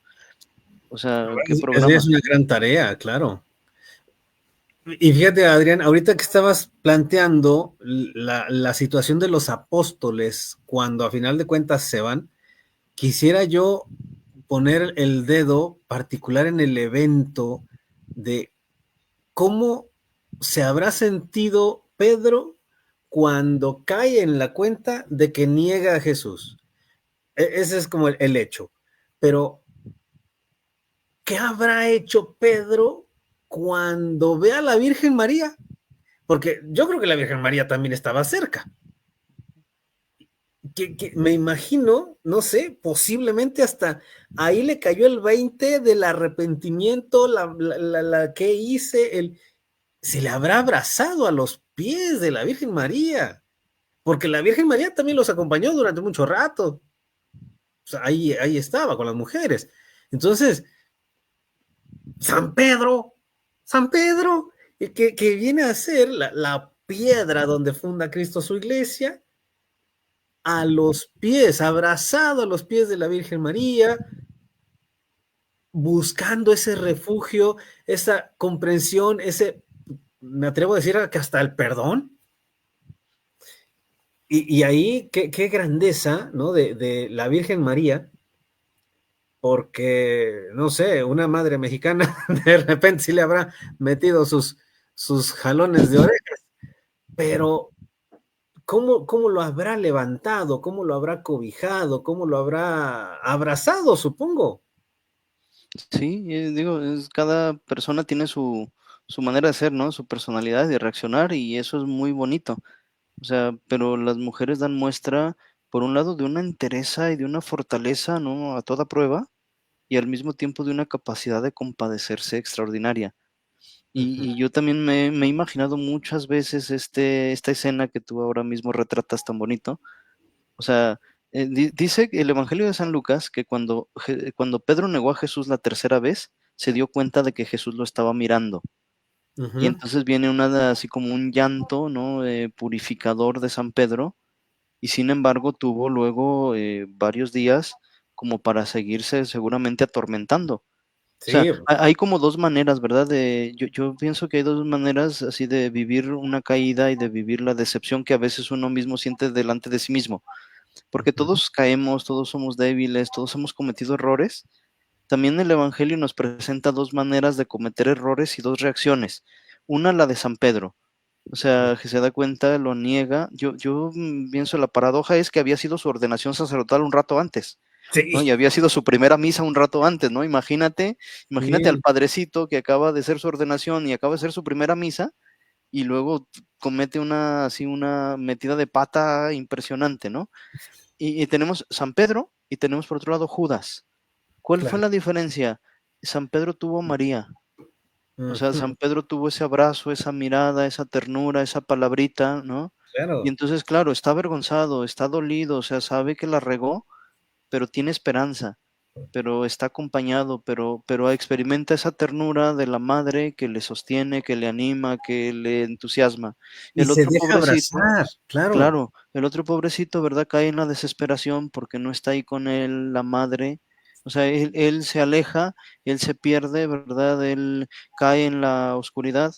O sea, ¿qué Es programa? una gran tarea, claro. Y fíjate, Adrián, ahorita que estabas planteando la situación de los apóstoles cuando a final de cuentas se van, quisiera yo poner el dedo particular en el evento de cómo se habrá sentido Pedro cuando cae en la cuenta de que niega a Jesús. Ese es como el hecho. Pero, ¿qué habrá hecho Pedro cuando ve a la Virgen María? Porque yo creo que la Virgen María también estaba cerca. Que me imagino, no sé, posiblemente hasta ahí le cayó el 20 del arrepentimiento, la que hice, se le habrá abrazado a los pies de la Virgen María, porque la Virgen María también los acompañó durante mucho rato. O sea, ahí estaba con las mujeres. Entonces, San Pedro, San Pedro, que viene a ser la piedra donde funda Cristo su iglesia, a los pies, abrazado a los pies de la Virgen María, buscando ese refugio, esa comprensión, me atrevo a decir que hasta el perdón. Y ahí, qué grandeza, ¿no? De la Virgen María, porque, no sé, una madre mexicana de repente sí le habrá metido sus jalones de orejas, pero ¿cómo lo habrá levantado? ¿Cómo lo habrá cobijado? ¿Cómo lo habrá abrazado, supongo? Sí, digo, cada persona tiene su manera de ser, ¿no? Su personalidad de reaccionar y eso es muy bonito. O sea, pero las mujeres dan muestra, por un lado, de una entereza y de una fortaleza, ¿no? A toda prueba, y al mismo tiempo de una capacidad de compadecerse extraordinaria. Y yo también me he imaginado muchas veces esta escena que tú ahora mismo retratas tan bonito. O sea, dice el Evangelio de San Lucas que cuando Pedro negó a Jesús la tercera vez, se dio cuenta de que Jesús lo estaba mirando. y Ujú. entonces viene así como un llanto, ¿no? Purificador de San Pedro, y sin embargo tuvo luego varios días como para seguirse seguramente atormentando. O sea, Sí, hay como 2 maneras, ¿verdad? Yo pienso que hay 2 maneras así de vivir una caída y de vivir la decepción que a veces uno mismo siente delante de sí mismo, porque ujú. todos caemos, todos somos débiles, todos hemos cometido errores. También el Evangelio nos presenta 2 maneras de cometer errores y 2 reacciones. Una, la de San Pedro, o sea, que se da cuenta, lo niega. Yo pienso la paradoja es que había sido su ordenación sacerdotal un rato antes, ¿no? Sí, Y había sido su primera misa un rato antes, ¿no? Imagínate al sí. padrecito que acaba de ser su ordenación y acaba de ser su primera misa, y luego comete una metida de pata impresionante, ¿no? Y tenemos San Pedro y tenemos por otro lado Judas. ¿Cuál fue Claro. la diferencia? San Pedro tuvo a María, o sea, Ujú. San Pedro tuvo ese abrazo, esa mirada, esa ternura, esa palabrita, ¿no? Y Claro. entonces, claro, está avergonzado, está dolido, o sea, sabe que la regó, pero tiene esperanza, pero está acompañado, pero experimenta esa ternura de la madre que le sostiene, que le anima, que le entusiasma. Y El se otro deja pobrecito, abrazar, claro. claro, el otro pobrecito, ¿verdad? Cae en la desesperación porque no está ahí con él la madre. O sea, él se aleja, él se pierde, ¿verdad? Él cae en la oscuridad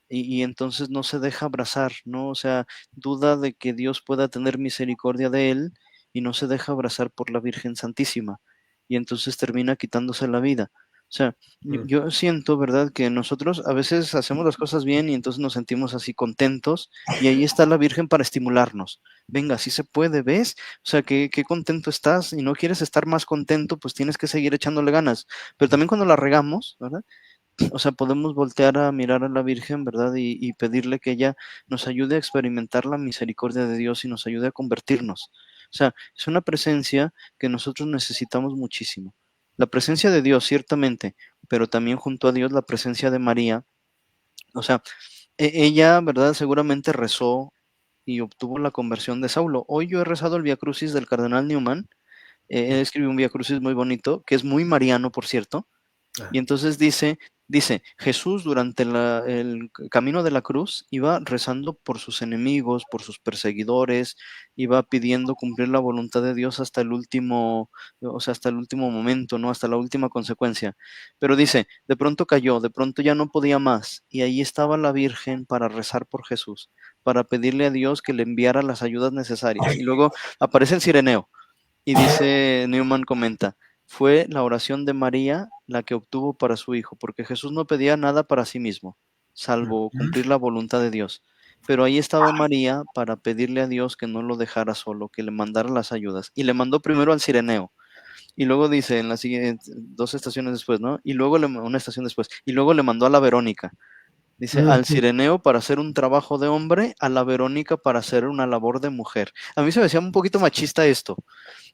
y entonces no se deja abrazar, ¿no? O sea, duda de que Dios pueda tener misericordia de él y no se deja abrazar por la Virgen Santísima. Y entonces termina quitándose la vida. O sea, Mm. yo siento, ¿verdad?, que nosotros a veces hacemos las cosas bien y entonces nos sentimos así contentos y ahí está la Virgen para estimularnos. Venga, sí se puede, ¿ves? O sea, qué contento estás y no quieres estar más contento, pues tienes que seguir echándole ganas. Pero también cuando la regamos, ¿verdad? O sea, podemos voltear a mirar a la Virgen, ¿verdad? Y pedirle que ella nos ayude a experimentar la misericordia de Dios y nos ayude a convertirnos. O sea, es una presencia que nosotros necesitamos muchísimo. La presencia de Dios, ciertamente, pero también junto a Dios la presencia de María. O sea, ella, ¿verdad? Seguramente rezó y obtuvo la conversión de Saulo. Hoy yo he rezado el Vía Crucis del cardenal Newman. Él escribió un Vía Crucis muy bonito, que es muy mariano, por cierto, Ah, y entonces dice, Jesús durante el camino de la cruz iba rezando por sus enemigos, por sus perseguidores, iba pidiendo cumplir la voluntad de Dios hasta el último, o sea, hasta el último momento, ¿no? Hasta la última consecuencia. Pero dice, de pronto cayó, de pronto ya no podía más, y ahí estaba la Virgen para rezar por Jesús, para pedirle a Dios que le enviara las ayudas necesarias. Y luego aparece el Cireneo y dice, Newman comenta, fue la oración de María la que obtuvo para su hijo, porque Jesús no pedía nada para sí mismo, salvo ujú. cumplir la voluntad de Dios. Pero ahí estaba María para pedirle a Dios que no lo dejara solo, que le mandara las ayudas. Y le mandó primero al Cireneo. Y luego dice en las siguientes 2 estaciones después, ¿no? Y luego una estación después. Y luego le mandó a la Verónica. Dice, al Ujú. Cireneo para hacer un trabajo de hombre, a la Verónica para hacer una labor de mujer. A mí se me hacía un poquito machista esto,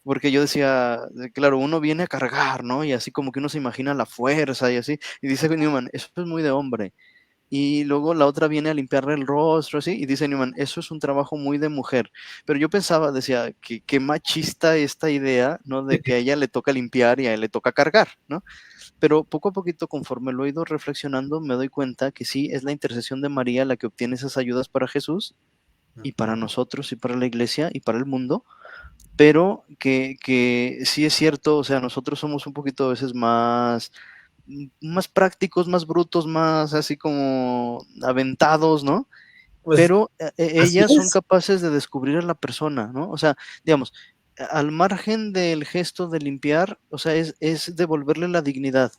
porque yo decía, claro, uno viene a cargar, ¿no? Y así como que uno se imagina la fuerza y así. Y dice Newman, eso es muy de hombre. Y luego la otra viene a limpiarle el rostro, así. Y dice Newman, eso es un trabajo muy de mujer. Pero yo pensaba, decía, que qué machista esta idea, ¿no? De que a ella le toca limpiar y a él le toca cargar, ¿no? Pero poco a poquito, conforme lo he ido reflexionando, me doy cuenta que sí, es la intercesión de María la que obtiene esas ayudas para Jesús y para Ujú. nosotros y para la iglesia y para el mundo, pero que sí es cierto, o sea, nosotros somos un poquito a veces más prácticos, más brutos, más así como aventados, ¿no? Pues Pero así ellas son es. capaces de descubrir a la persona, ¿no? O sea, digamos, al margen del gesto de limpiar, o sea, es devolverle la dignidad.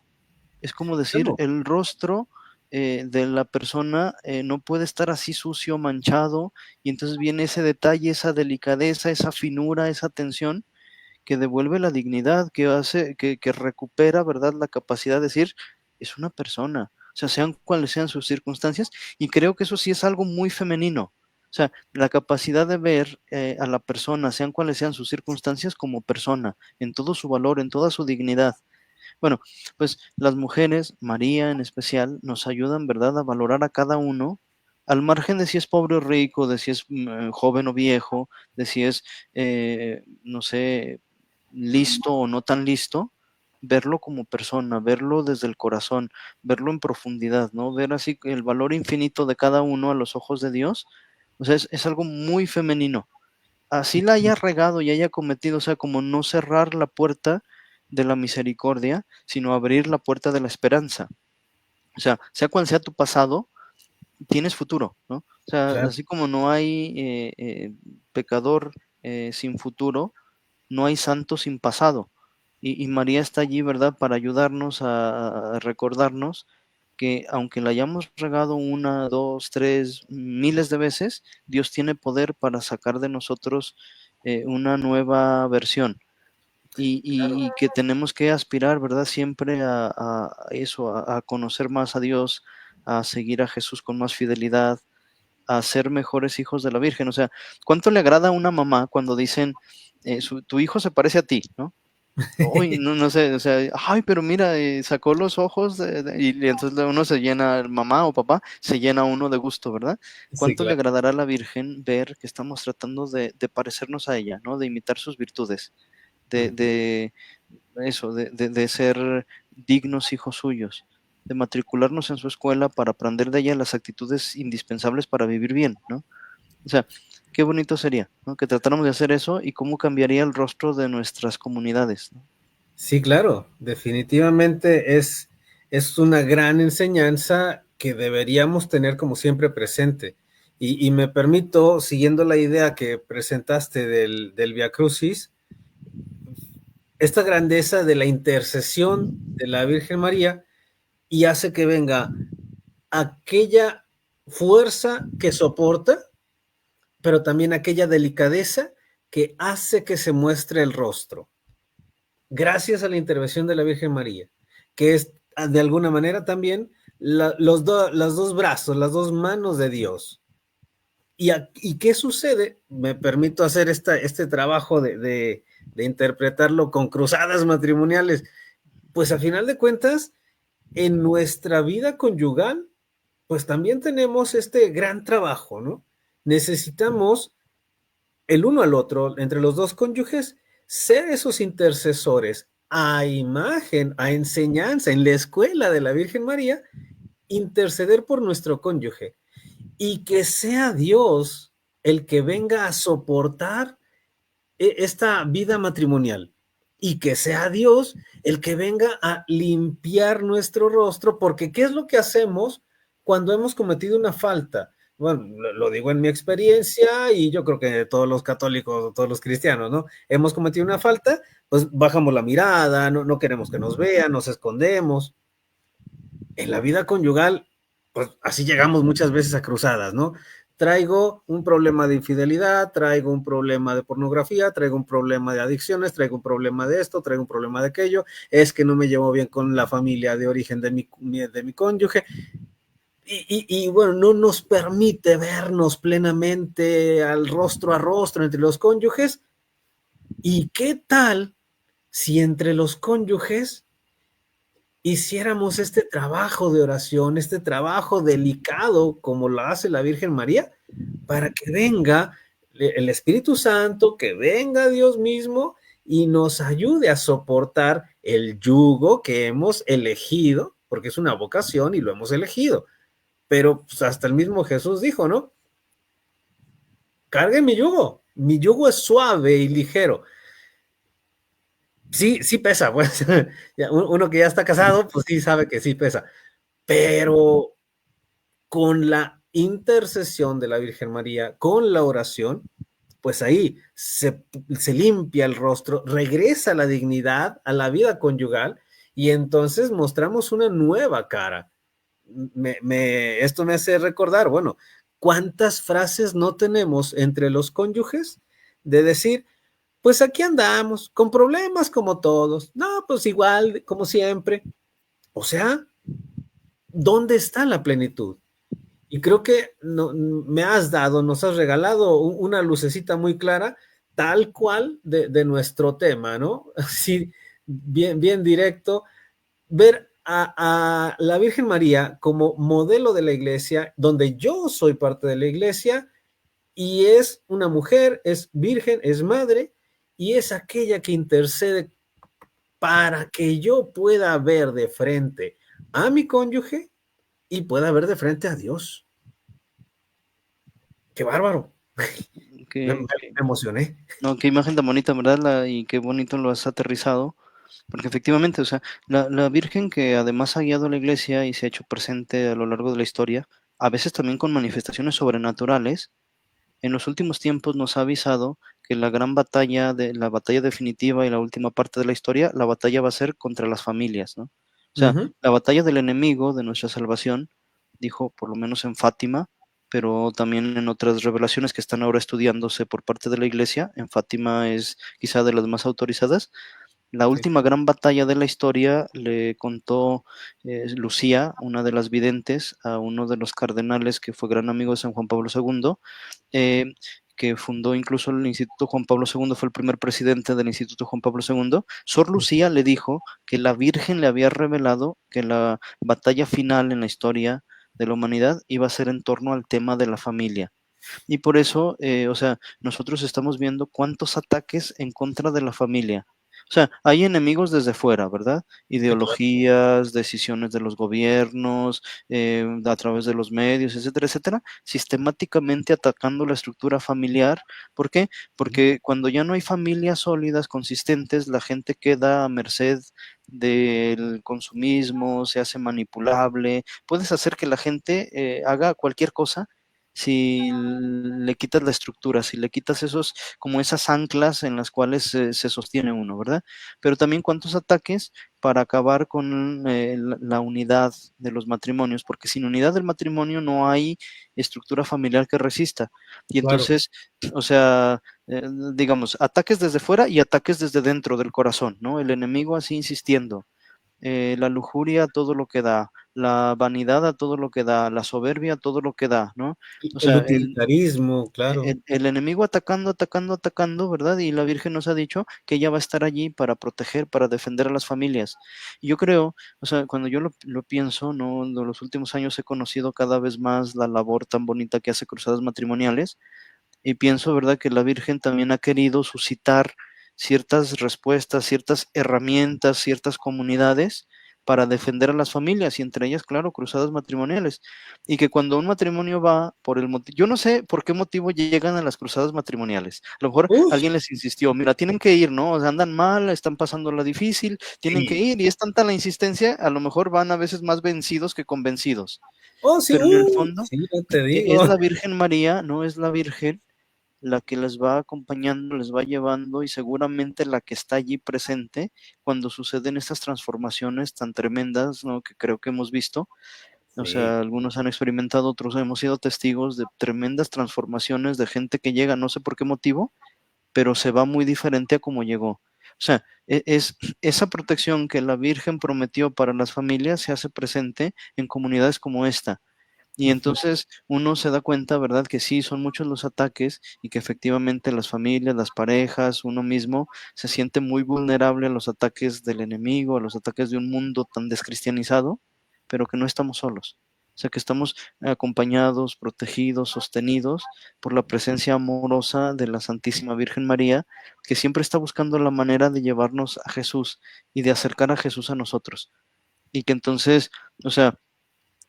Es como decir, Claro. el rostro de la persona no puede estar así sucio, manchado, y entonces viene ese detalle, esa delicadeza, esa finura, esa atención que devuelve la dignidad, que hace, que recupera, ¿verdad?, la capacidad de decir, es una persona, o sea, sean cuales sean sus circunstancias, y creo que eso sí es algo muy femenino. O sea, la capacidad de ver a la persona, sean cuales sean sus circunstancias, como persona, en todo su valor, en toda su dignidad. Bueno, pues las mujeres, María en especial, nos ayudan, ¿verdad?, a valorar a cada uno, al margen de si es pobre o rico, de si es joven o viejo, de si es, no sé, listo o no tan listo, verlo como persona, verlo desde el corazón, verlo en profundidad, ¿no? Ver así el valor infinito de cada uno a los ojos de Dios. O sea, es algo muy femenino. Así la haya regado y haya cometido, o sea, como no cerrar la puerta de la misericordia, sino abrir la puerta de la esperanza. O sea cual sea tu pasado, tienes futuro, ¿no? O sea, Claro. así como no hay pecador sin futuro, no hay santo sin pasado. Y María está allí, ¿verdad?, para ayudarnos a recordarnos que aunque la hayamos regado una, dos, tres, miles de veces, Dios tiene poder para sacar de nosotros una nueva versión. Y que tenemos que aspirar, ¿verdad?, siempre a eso, a conocer más a Dios, a seguir a Jesús con más fidelidad, a ser mejores hijos de la Virgen. O sea, ¿cuánto le agrada a una mamá cuando dicen, tu hijo se parece a ti, ¿no? Uy, no sé, o sea, ay, pero mira, sacó los ojos y entonces uno se llena, mamá o papá, se llena uno de gusto, ¿verdad? Sí, ¿Cuánto le claro. agradará a la Virgen ver que estamos tratando de parecernos a ella, ¿no? De imitar sus virtudes, de eso, de ser dignos hijos suyos, de matricularnos en su escuela para aprender de ella las actitudes indispensables para vivir bien, ¿no? O sea, qué bonito sería, ¿no? Que tratáramos de hacer eso y cómo cambiaría el rostro de nuestras comunidades, ¿no? Sí, claro, definitivamente es una gran enseñanza que deberíamos tener como siempre presente. Y me permito, siguiendo la idea que presentaste del Via Crucis, esta grandeza de la intercesión de la Virgen María y hace que venga aquella fuerza que soporta, pero también aquella delicadeza que hace que se muestre el rostro. Gracias a la intervención de la Virgen María, que es de alguna manera también los dos brazos, las dos manos de Dios. ¿Y qué sucede? Me permito hacer este trabajo de interpretarlo con cruzadas matrimoniales. Pues a final de cuentas, en nuestra vida conyugal, pues también tenemos este gran trabajo, ¿no? Necesitamos el uno al otro, entre los dos cónyuges, ser esos intercesores a imagen, a enseñanza, en la escuela de la Virgen María, interceder por nuestro cónyuge y que sea Dios el que venga a soportar esta vida matrimonial y que sea Dios el que venga a limpiar nuestro rostro, porque ¿qué es lo que hacemos cuando hemos cometido una falta? Bueno, lo digo en mi experiencia y yo creo que todos los católicos, todos los cristianos, ¿no? Hemos cometido una falta, pues bajamos la mirada, no queremos que nos vean, nos escondemos. En la vida conyugal, pues así llegamos muchas veces a cruzadas, ¿no? Traigo un problema de infidelidad, traigo un problema de pornografía, traigo un problema de adicciones, traigo un problema de esto, traigo un problema de aquello, es que no me llevo bien con la familia de origen de mi cónyuge. Y bueno, no nos permite vernos plenamente al rostro a rostro entre los cónyuges. ¿Y qué tal si entre los cónyuges hiciéramos este trabajo de oración, este trabajo delicado como lo hace la Virgen María, para que venga el Espíritu Santo, que venga Dios mismo y nos ayude a soportar el yugo que hemos elegido, porque es una vocación y lo hemos elegido. Pero pues, hasta el mismo Jesús dijo, ¿no? Carguen mi yugo es suave y ligero. Sí, sí pesa, pues uno que ya está casado, pues sí sabe que sí pesa, pero con la intercesión de la Virgen María, con la oración, pues ahí se limpia el rostro, regresa la dignidad a la vida conyugal y entonces mostramos una nueva cara. Esto me hace recordar, bueno, ¿cuántas frases no tenemos entre los cónyuges de decir, pues aquí andamos, con problemas como todos, no, pues igual, como siempre? O sea, ¿dónde está la plenitud? Y creo que me has dado, nos has regalado una lucecita muy clara, tal cual de nuestro tema, ¿no? Así, bien, bien directo, ver a la Virgen María como modelo de la iglesia, donde yo soy parte de la iglesia, y es una mujer, es virgen, es madre, y es aquella que intercede para que yo pueda ver de frente a mi cónyuge y pueda ver de frente a Dios. ¡Qué bárbaro! Me, me- Qué, me emocioné. no, qué imagen tan bonita, ¿verdad? Y qué bonito lo has aterrizado, porque efectivamente, o sea, la Virgen que además ha guiado a la iglesia y se ha hecho presente a lo largo de la historia, a veces también con manifestaciones sobrenaturales, en los últimos tiempos nos ha avisado que la gran batalla, la batalla definitiva y la última parte de la historia, la batalla va a ser contra las familias, ¿no? O sea, Ujú, la batalla del enemigo de nuestra salvación, dijo por lo menos en Fátima, pero también en otras revelaciones que están ahora estudiándose por parte de la Iglesia. En Fátima es quizá de las más autorizadas. La sí, última gran batalla de la historia le contó Lucía, una de las videntes, a uno de los cardenales que fue gran amigo de San Juan Pablo II, eh, que fundó incluso el Instituto Juan Pablo II, fue el primer presidente del Instituto Juan Pablo II. Sor Lucía le dijo que la Virgen le había revelado que la batalla final en la historia de la humanidad iba a ser en torno al tema de la familia. Y por eso, o sea, nosotros estamos viendo cuántos ataques en contra de la familia. O sea, hay enemigos desde fuera, ¿verdad? sí, claro. Ideologías, decisiones de los gobiernos, a través de los medios, etcétera, etcétera, sistemáticamente atacando la estructura familiar. ¿Por qué? Ujú, Porque cuando ya no hay familias sólidas, consistentes, la gente queda a merced del consumismo, se hace manipulable, puedes hacer que la gente haga cualquier cosa si le quitas la estructura, si le quitas esos, como esas anclas en las cuales se sostiene uno, ¿verdad? Pero también cuántos ataques para acabar con la unidad de los matrimonios, porque sin unidad del matrimonio no hay estructura familiar que resista. Y claro. entonces, o sea, eh, digamos, ataques desde fuera y ataques desde dentro del corazón, ¿no? El enemigo así insistiendo, la lujuria a todo lo que da, la vanidad a todo lo que da, la soberbia a todo lo que da, ¿no? O El sea, utilitarismo, claro. el enemigo atacando, atacando, atacando, ¿verdad? Y la Virgen nos ha dicho que ella va a estar allí para proteger, para defender a las familias. Y yo creo, o sea, cuando yo lo pienso, ¿no? En los últimos años he conocido cada vez más la labor tan bonita que hace Cruzadas Matrimoniales, y pienso, ¿verdad?, que la Virgen también ha querido suscitar ciertas respuestas, ciertas herramientas, ciertas comunidades para defender a las familias y entre ellas, claro, cruzadas matrimoniales. Y que cuando un matrimonio va por el motivo, yo no sé por qué motivo llegan a las cruzadas matrimoniales. A lo mejor Uf, alguien les insistió, mira, tienen que ir, ¿no? O sea, andan mal, están pasando la difícil, tienen que sí. ir y es tanta la insistencia, a lo mejor van a veces más vencidos que convencidos. Oh, sí, Pero en el fondo sí, no te es digo. la Virgen María, no es la Virgen la que les va acompañando, les va llevando y seguramente la que está allí presente cuando suceden estas transformaciones tan tremendas, ¿no? Que creo que hemos visto. O Sí, sea, algunos han experimentado, otros hemos sido testigos de tremendas transformaciones de gente que llega, no sé por qué motivo, pero se va muy diferente a como llegó. O sea, es esa protección que la Virgen prometió para las familias se hace presente en comunidades como esta. Y ujú, entonces uno se da cuenta, ¿verdad?, que sí, son muchos los ataques y que efectivamente las familias, las parejas, uno mismo se siente muy vulnerable a los ataques del enemigo, a los ataques de un mundo tan descristianizado, pero que no estamos solos. O sea, que estamos acompañados, protegidos, sostenidos por la presencia amorosa de la Santísima Virgen María, que siempre está buscando la manera de llevarnos a Jesús y de acercar a Jesús a nosotros. Y que entonces, o sea,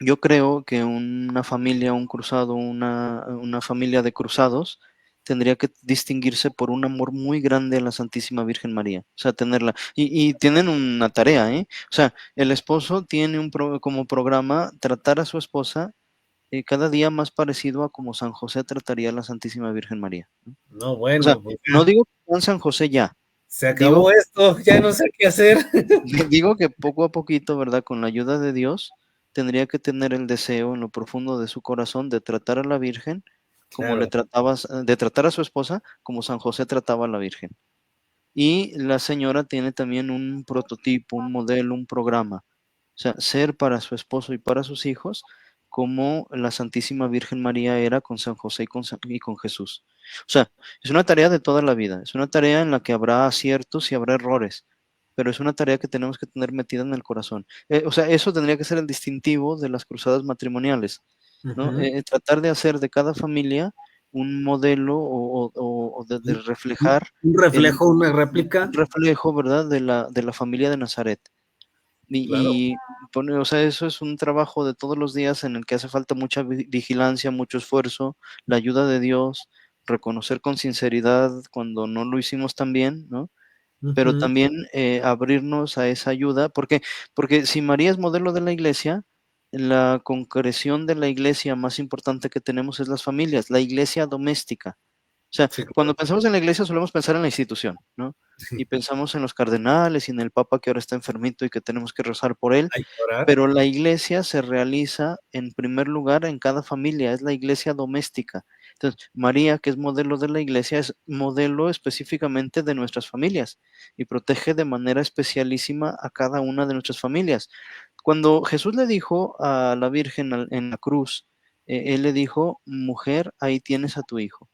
yo creo que una familia, un cruzado, una familia de cruzados tendría que distinguirse por un amor muy grande a la Santísima Virgen María, o sea, tenerla. Y tienen una tarea, ¿eh? O sea, el esposo tiene como programa tratar a su esposa cada día más parecido a como San José trataría a la Santísima Virgen María, ¿no? no, O sea, bueno, pues no ya digo que sean San José ya, se digo acabó esto, ya no sé qué hacer. digo que poco a poquito, ¿verdad? Con la ayuda de Dios, tendría que tener el deseo en lo profundo de su corazón de tratar a la Virgen como Claro, de tratar a su esposa como San José trataba a la Virgen. Y la señora tiene también un prototipo, un modelo, un programa. O sea, ser para su esposo y para sus hijos como la Santísima Virgen María era con San José y con Jesús. O sea, es una tarea de toda la vida, es una tarea en la que habrá aciertos y habrá errores, pero es una tarea que tenemos que tener metida en el corazón. O sea, eso tendría que ser el distintivo de las cruzadas matrimoniales, ¿no? ujú, Tratar de hacer de cada familia un modelo o de reflejar Un el, reflejo, una réplica, un reflejo, ¿verdad? De la familia de Nazaret. claro. Y pone, o sea, eso es un trabajo de todos los días en el que hace falta mucha vigilancia, mucho esfuerzo, la ayuda de Dios, reconocer con sinceridad cuando no lo hicimos tan bien, ¿no? Pero Ujú, también abrirnos a esa ayuda, porque si María es modelo de la iglesia, la concreción de la iglesia más importante que tenemos es las familias, la iglesia doméstica. O sea, sí, cuando claro. pensamos en la iglesia solemos pensar en la institución, ¿no? Y pensamos en los cardenales y en el papa que ahora está enfermito y que tenemos que rezar por él, Hay que orar. pero la iglesia se realiza en primer lugar en cada familia, es la iglesia doméstica. Entonces, María, que es modelo de la iglesia, es modelo específicamente de nuestras familias y protege de manera especialísima a cada una de nuestras familias. Cuando Jesús le dijo a la Virgen en la cruz, él le dijo, mujer, ahí tienes a tu hijo.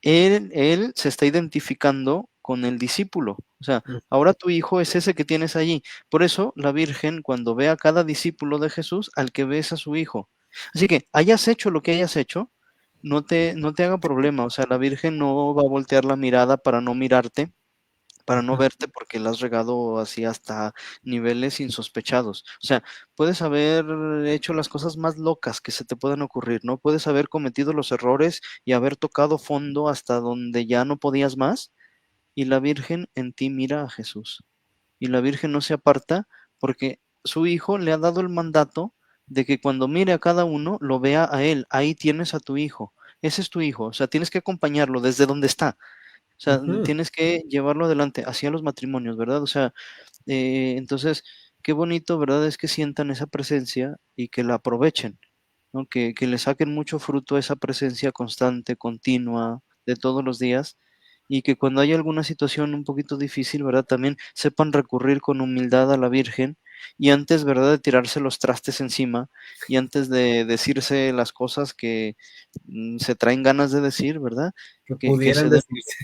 Él se está identificando con el discípulo. O sea, Mm, ahora tu hijo es ese que tienes allí. Por eso la Virgen, cuando ve a cada discípulo de Jesús, al que ve es a su hijo. Así que hayas hecho lo que hayas hecho, no te haga problema. O sea, la Virgen no va a voltear la mirada para no mirarte, para no ujú. verte porque la has regado así hasta niveles insospechados. O sea, puedes haber hecho las cosas más locas que se te puedan ocurrir, ¿no? Puedes haber cometido los errores y haber tocado fondo hasta donde ya no podías más, y la Virgen en ti mira a Jesús. Y la Virgen no se aparta porque su hijo le ha dado el mandato de que cuando mire a cada uno, lo vea a él. Ahí tienes a tu hijo. Ese es tu hijo. O sea, tienes que acompañarlo desde donde está. O sea, Ujú. tienes que llevarlo adelante hacia los matrimonios, ¿verdad? O sea, entonces, qué bonito, ¿verdad? Es que sientan esa presencia y que la aprovechen, ¿no? Que le saquen mucho fruto a esa presencia constante, continua, de todos los días, y que cuando haya alguna situación un poquito difícil, ¿verdad? También sepan recurrir con humildad a la Virgen y antes, ¿verdad? De tirarse los trastes encima y antes de decirse las cosas que se traen ganas de decir, ¿verdad? Que Que pudieran se den, decirse.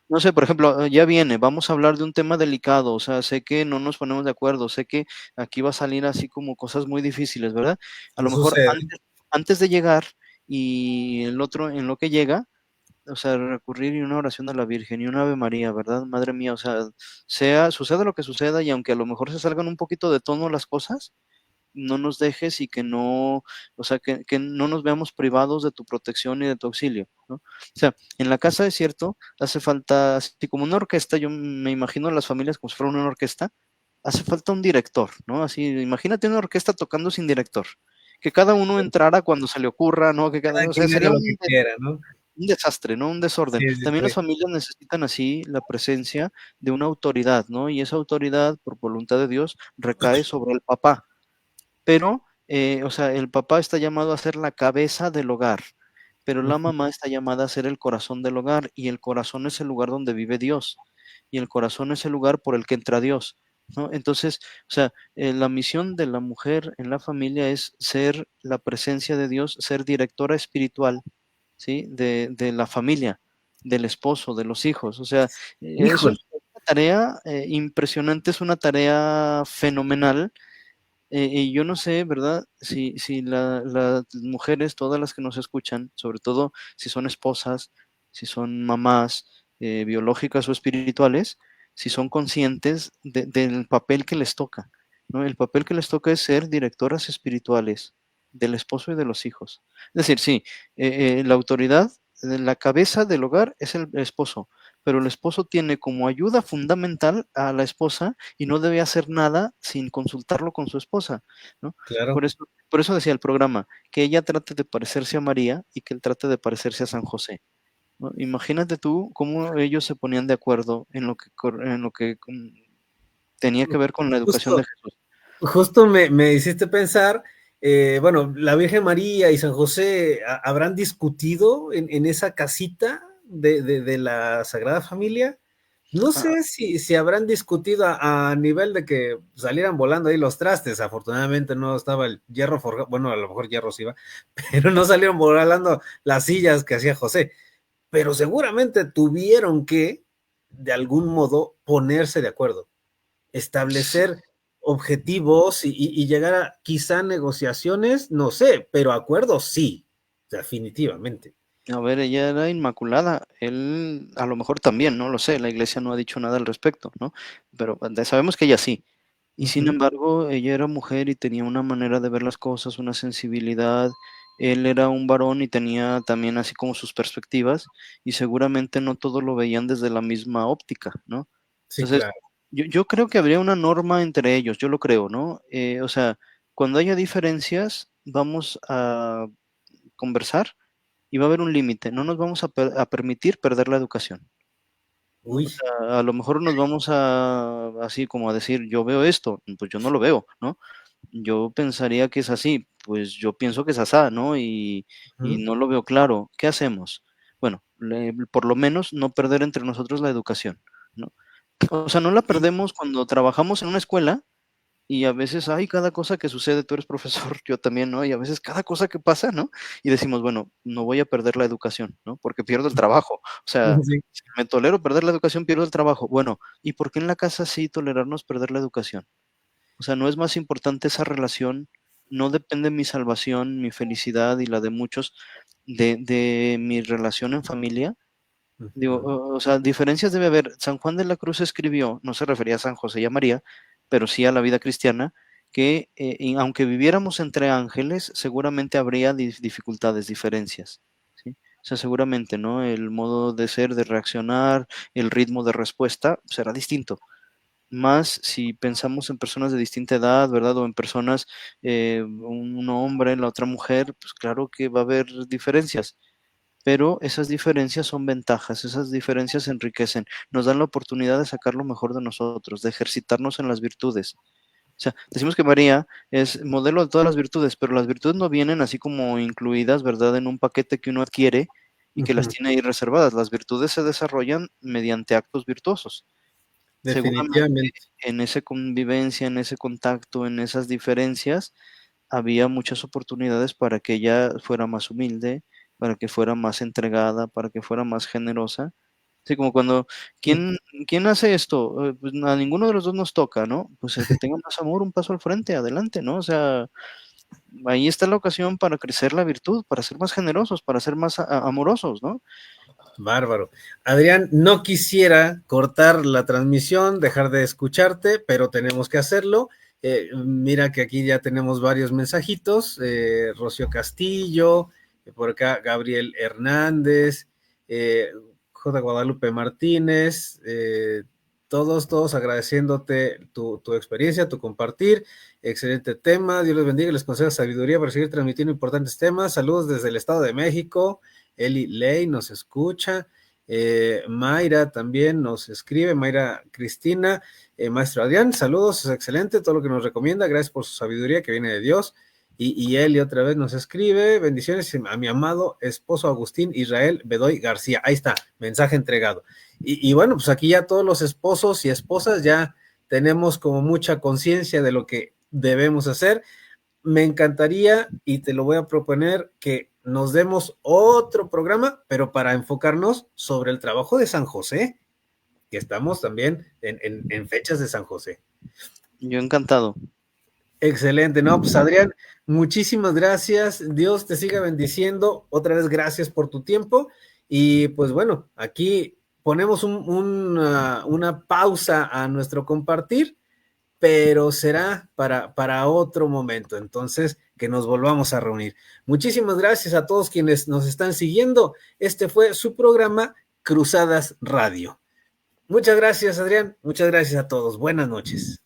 no sé, por ejemplo, ya viene, vamos a hablar de un tema delicado, o sea, sé que no nos ponemos de acuerdo, sé que aquí va a salir así como cosas muy difíciles, ¿verdad? A Sí lo mejor sucede. antes de llegar y el otro en lo que llega, o sea, recurrir y una oración a la Virgen y un Ave María, ¿verdad? Madre mía, o sea, suceda lo que suceda y aunque a lo mejor se salgan un poquito de tono las cosas, no nos dejes y que no, o sea, que no nos veamos privados de tu protección y de tu auxilio, ¿no? O sea, en la casa es cierto, hace falta, así como una orquesta, yo me imagino a las familias como si fuera una orquesta, hace falta un director, ¿no? Así, imagínate una orquesta tocando sin director, que cada uno entrara cuando se le ocurra, ¿no? Cada O sea, quien haga sería lo que quiera, ¿no? un desastre, ¿no? Un desorden. Sí, sí, También las sí. familias necesitan así la presencia de una autoridad, ¿no? Y esa autoridad, por voluntad de Dios, recae sobre el papá, pero, o sea, el papá está llamado a ser la cabeza del hogar, pero la Ujú. mamá está llamada a ser el corazón del hogar, y el corazón es el lugar donde vive Dios, y el corazón es el lugar por el que entra Dios, ¿no? Entonces, o sea, la misión de la mujer en la familia es ser la presencia de Dios, ser directora espiritual, ¿sí? De la familia, del esposo, de los hijos. O sea, eso Híjole, es una tarea impresionante, es una tarea fenomenal, y yo no sé, ¿verdad? Si las mujeres, todas las que nos escuchan, sobre todo si son esposas, si son mamás biológicas o espirituales, si son conscientes del papel que les toca, ¿no? El papel que les toca es ser directoras espirituales del esposo y de los hijos. Es decir, sí, la autoridad, la cabeza del hogar es el esposo, pero el esposo tiene como ayuda fundamental a la esposa y no debe hacer nada sin consultarlo con su esposa, ¿no? claro. Por eso decía el programa, que ella trate de parecerse a María y que él trate de parecerse a San José, ¿no? Imagínate tú cómo ellos se ponían de acuerdo en lo que tenía que ver con la educación de Justo, Jesús. justo me hiciste pensar, bueno, la Virgen María y San José habrán discutido en esa casita de la Sagrada Familia. No Ah, sé si habrán discutido a nivel de que salieran volando ahí los trastes. Afortunadamente no estaba el hierro forjado, bueno, a lo mejor hierro sí iba, pero no salieron volando las sillas que hacía José. Pero seguramente tuvieron que, de algún modo, ponerse de acuerdo, establecer objetivos y llegar a quizá negociaciones, no sé, pero acuerdos sí, definitivamente. A ver, ella era inmaculada, él a lo mejor también, no lo sé, la iglesia no ha dicho nada al respecto, ¿no? Pero sabemos que ella sí. Y sin Ujú. embargo, ella era mujer y tenía una manera de ver las cosas, una sensibilidad. Él era un varón y tenía también así como sus perspectivas, y seguramente no todos lo veían desde la misma óptica, ¿no? Sí, Entonces, claro. yo creo que habría una norma entre ellos, yo lo creo, ¿no? O sea, cuando haya diferencias, vamos a conversar y va a haber un límite, no nos vamos a permitir perder la educación, ¿no? O Uy. sea, a lo mejor nos vamos a así como a decir: "Yo veo esto", pues yo no lo veo, ¿no? Yo pensaría que es así, pues yo pienso que es asá, ¿no? Y Ujú. no lo veo claro, ¿qué hacemos? Bueno, por lo menos no perder entre nosotros la educación, ¿no? O sea, no la Y perdemos cuando trabajamos en una escuela y a veces hay cada cosa que sucede, tú eres profesor, yo también, ¿no? Y a veces cada cosa que pasa, ¿no? Y decimos, bueno, no voy a perder la educación, ¿no? Porque pierdo el trabajo. O sea, sí. si me tolero perder la educación, pierdo el trabajo. Bueno, ¿y por qué en la casa sí tolerarnos perder la educación? O sea, ¿no es más importante esa relación? ¿No depende mi salvación, mi felicidad y la de muchos de mi relación en familia? Digo, Ujú. o sea, diferencias debe haber. San Juan de la Cruz escribió, no se refería a San José y a María, pero sí a la vida cristiana, que y aunque viviéramos entre ángeles, seguramente habría dificultades, diferencias, ¿sí? O sea, seguramente, ¿no? El modo de ser, de reaccionar, el ritmo de respuesta será distinto. Más si pensamos en personas de distinta edad, ¿verdad? O en personas, un hombre, la otra mujer, pues claro que va a haber diferencias, pero esas diferencias son ventajas, esas diferencias enriquecen, nos dan la oportunidad de sacar lo mejor de nosotros, de ejercitarnos en las virtudes. O sea, decimos que María es modelo de todas las virtudes, pero las virtudes no vienen así como incluidas, ¿verdad?, en un paquete que uno adquiere y que las Ujú. tiene ahí reservadas. Las virtudes se desarrollan mediante actos virtuosos. Seguramente Definitivamente. en esa convivencia, en ese contacto, en esas diferencias, había muchas oportunidades para que ella fuera más humilde, para que fuera más entregada, para que fuera más generosa. Sí, como cuando, Sí. ¿quién hace esto? Pues a ninguno de los 2 nos toca, ¿no? Pues el que tenga más amor, un paso al frente, adelante, ¿no? O sea, ahí está la ocasión para crecer la virtud, para ser más generosos, para ser más amorosos, ¿no? Bárbaro. Adrián, no quisiera cortar la transmisión, dejar de escucharte, pero tenemos que hacerlo. Mira que aquí ya tenemos varios mensajitos. Rocío Castillo, por acá Gabriel Hernández, J. Guadalupe Martínez, todos agradeciéndote tu experiencia, tu compartir. Excelente tema. Dios les bendiga y les conceda sabiduría para seguir transmitiendo importantes temas. Saludos desde el Estado de México. Eli Ley nos escucha, Mayra también nos escribe, Mayra Cristina, Maestro Adrián, saludos, es excelente todo lo que nos recomienda, gracias por su sabiduría que viene de Dios. Y Eli otra vez nos escribe, bendiciones a mi amado esposo Agustín Israel Bedoy García. Ahí está, mensaje entregado. Y bueno, pues aquí ya todos los esposos y esposas ya tenemos como mucha conciencia de lo que debemos hacer. Me encantaría y te lo voy a proponer que nos demos otro programa, pero para enfocarnos sobre el trabajo de San José, que estamos también en fechas de San José. Yo encantado. Excelente, no, pues Adrián, muchísimas gracias, Dios te siga bendiciendo, otra vez gracias por tu tiempo y pues bueno, aquí ponemos una pausa a nuestro compartir, pero será para otro momento. Entonces, que nos volvamos a reunir. Muchísimas gracias a todos quienes nos están siguiendo. Este fue su programa Cruzadas Radio. Muchas gracias, Adrián. Muchas gracias a todos. Buenas noches.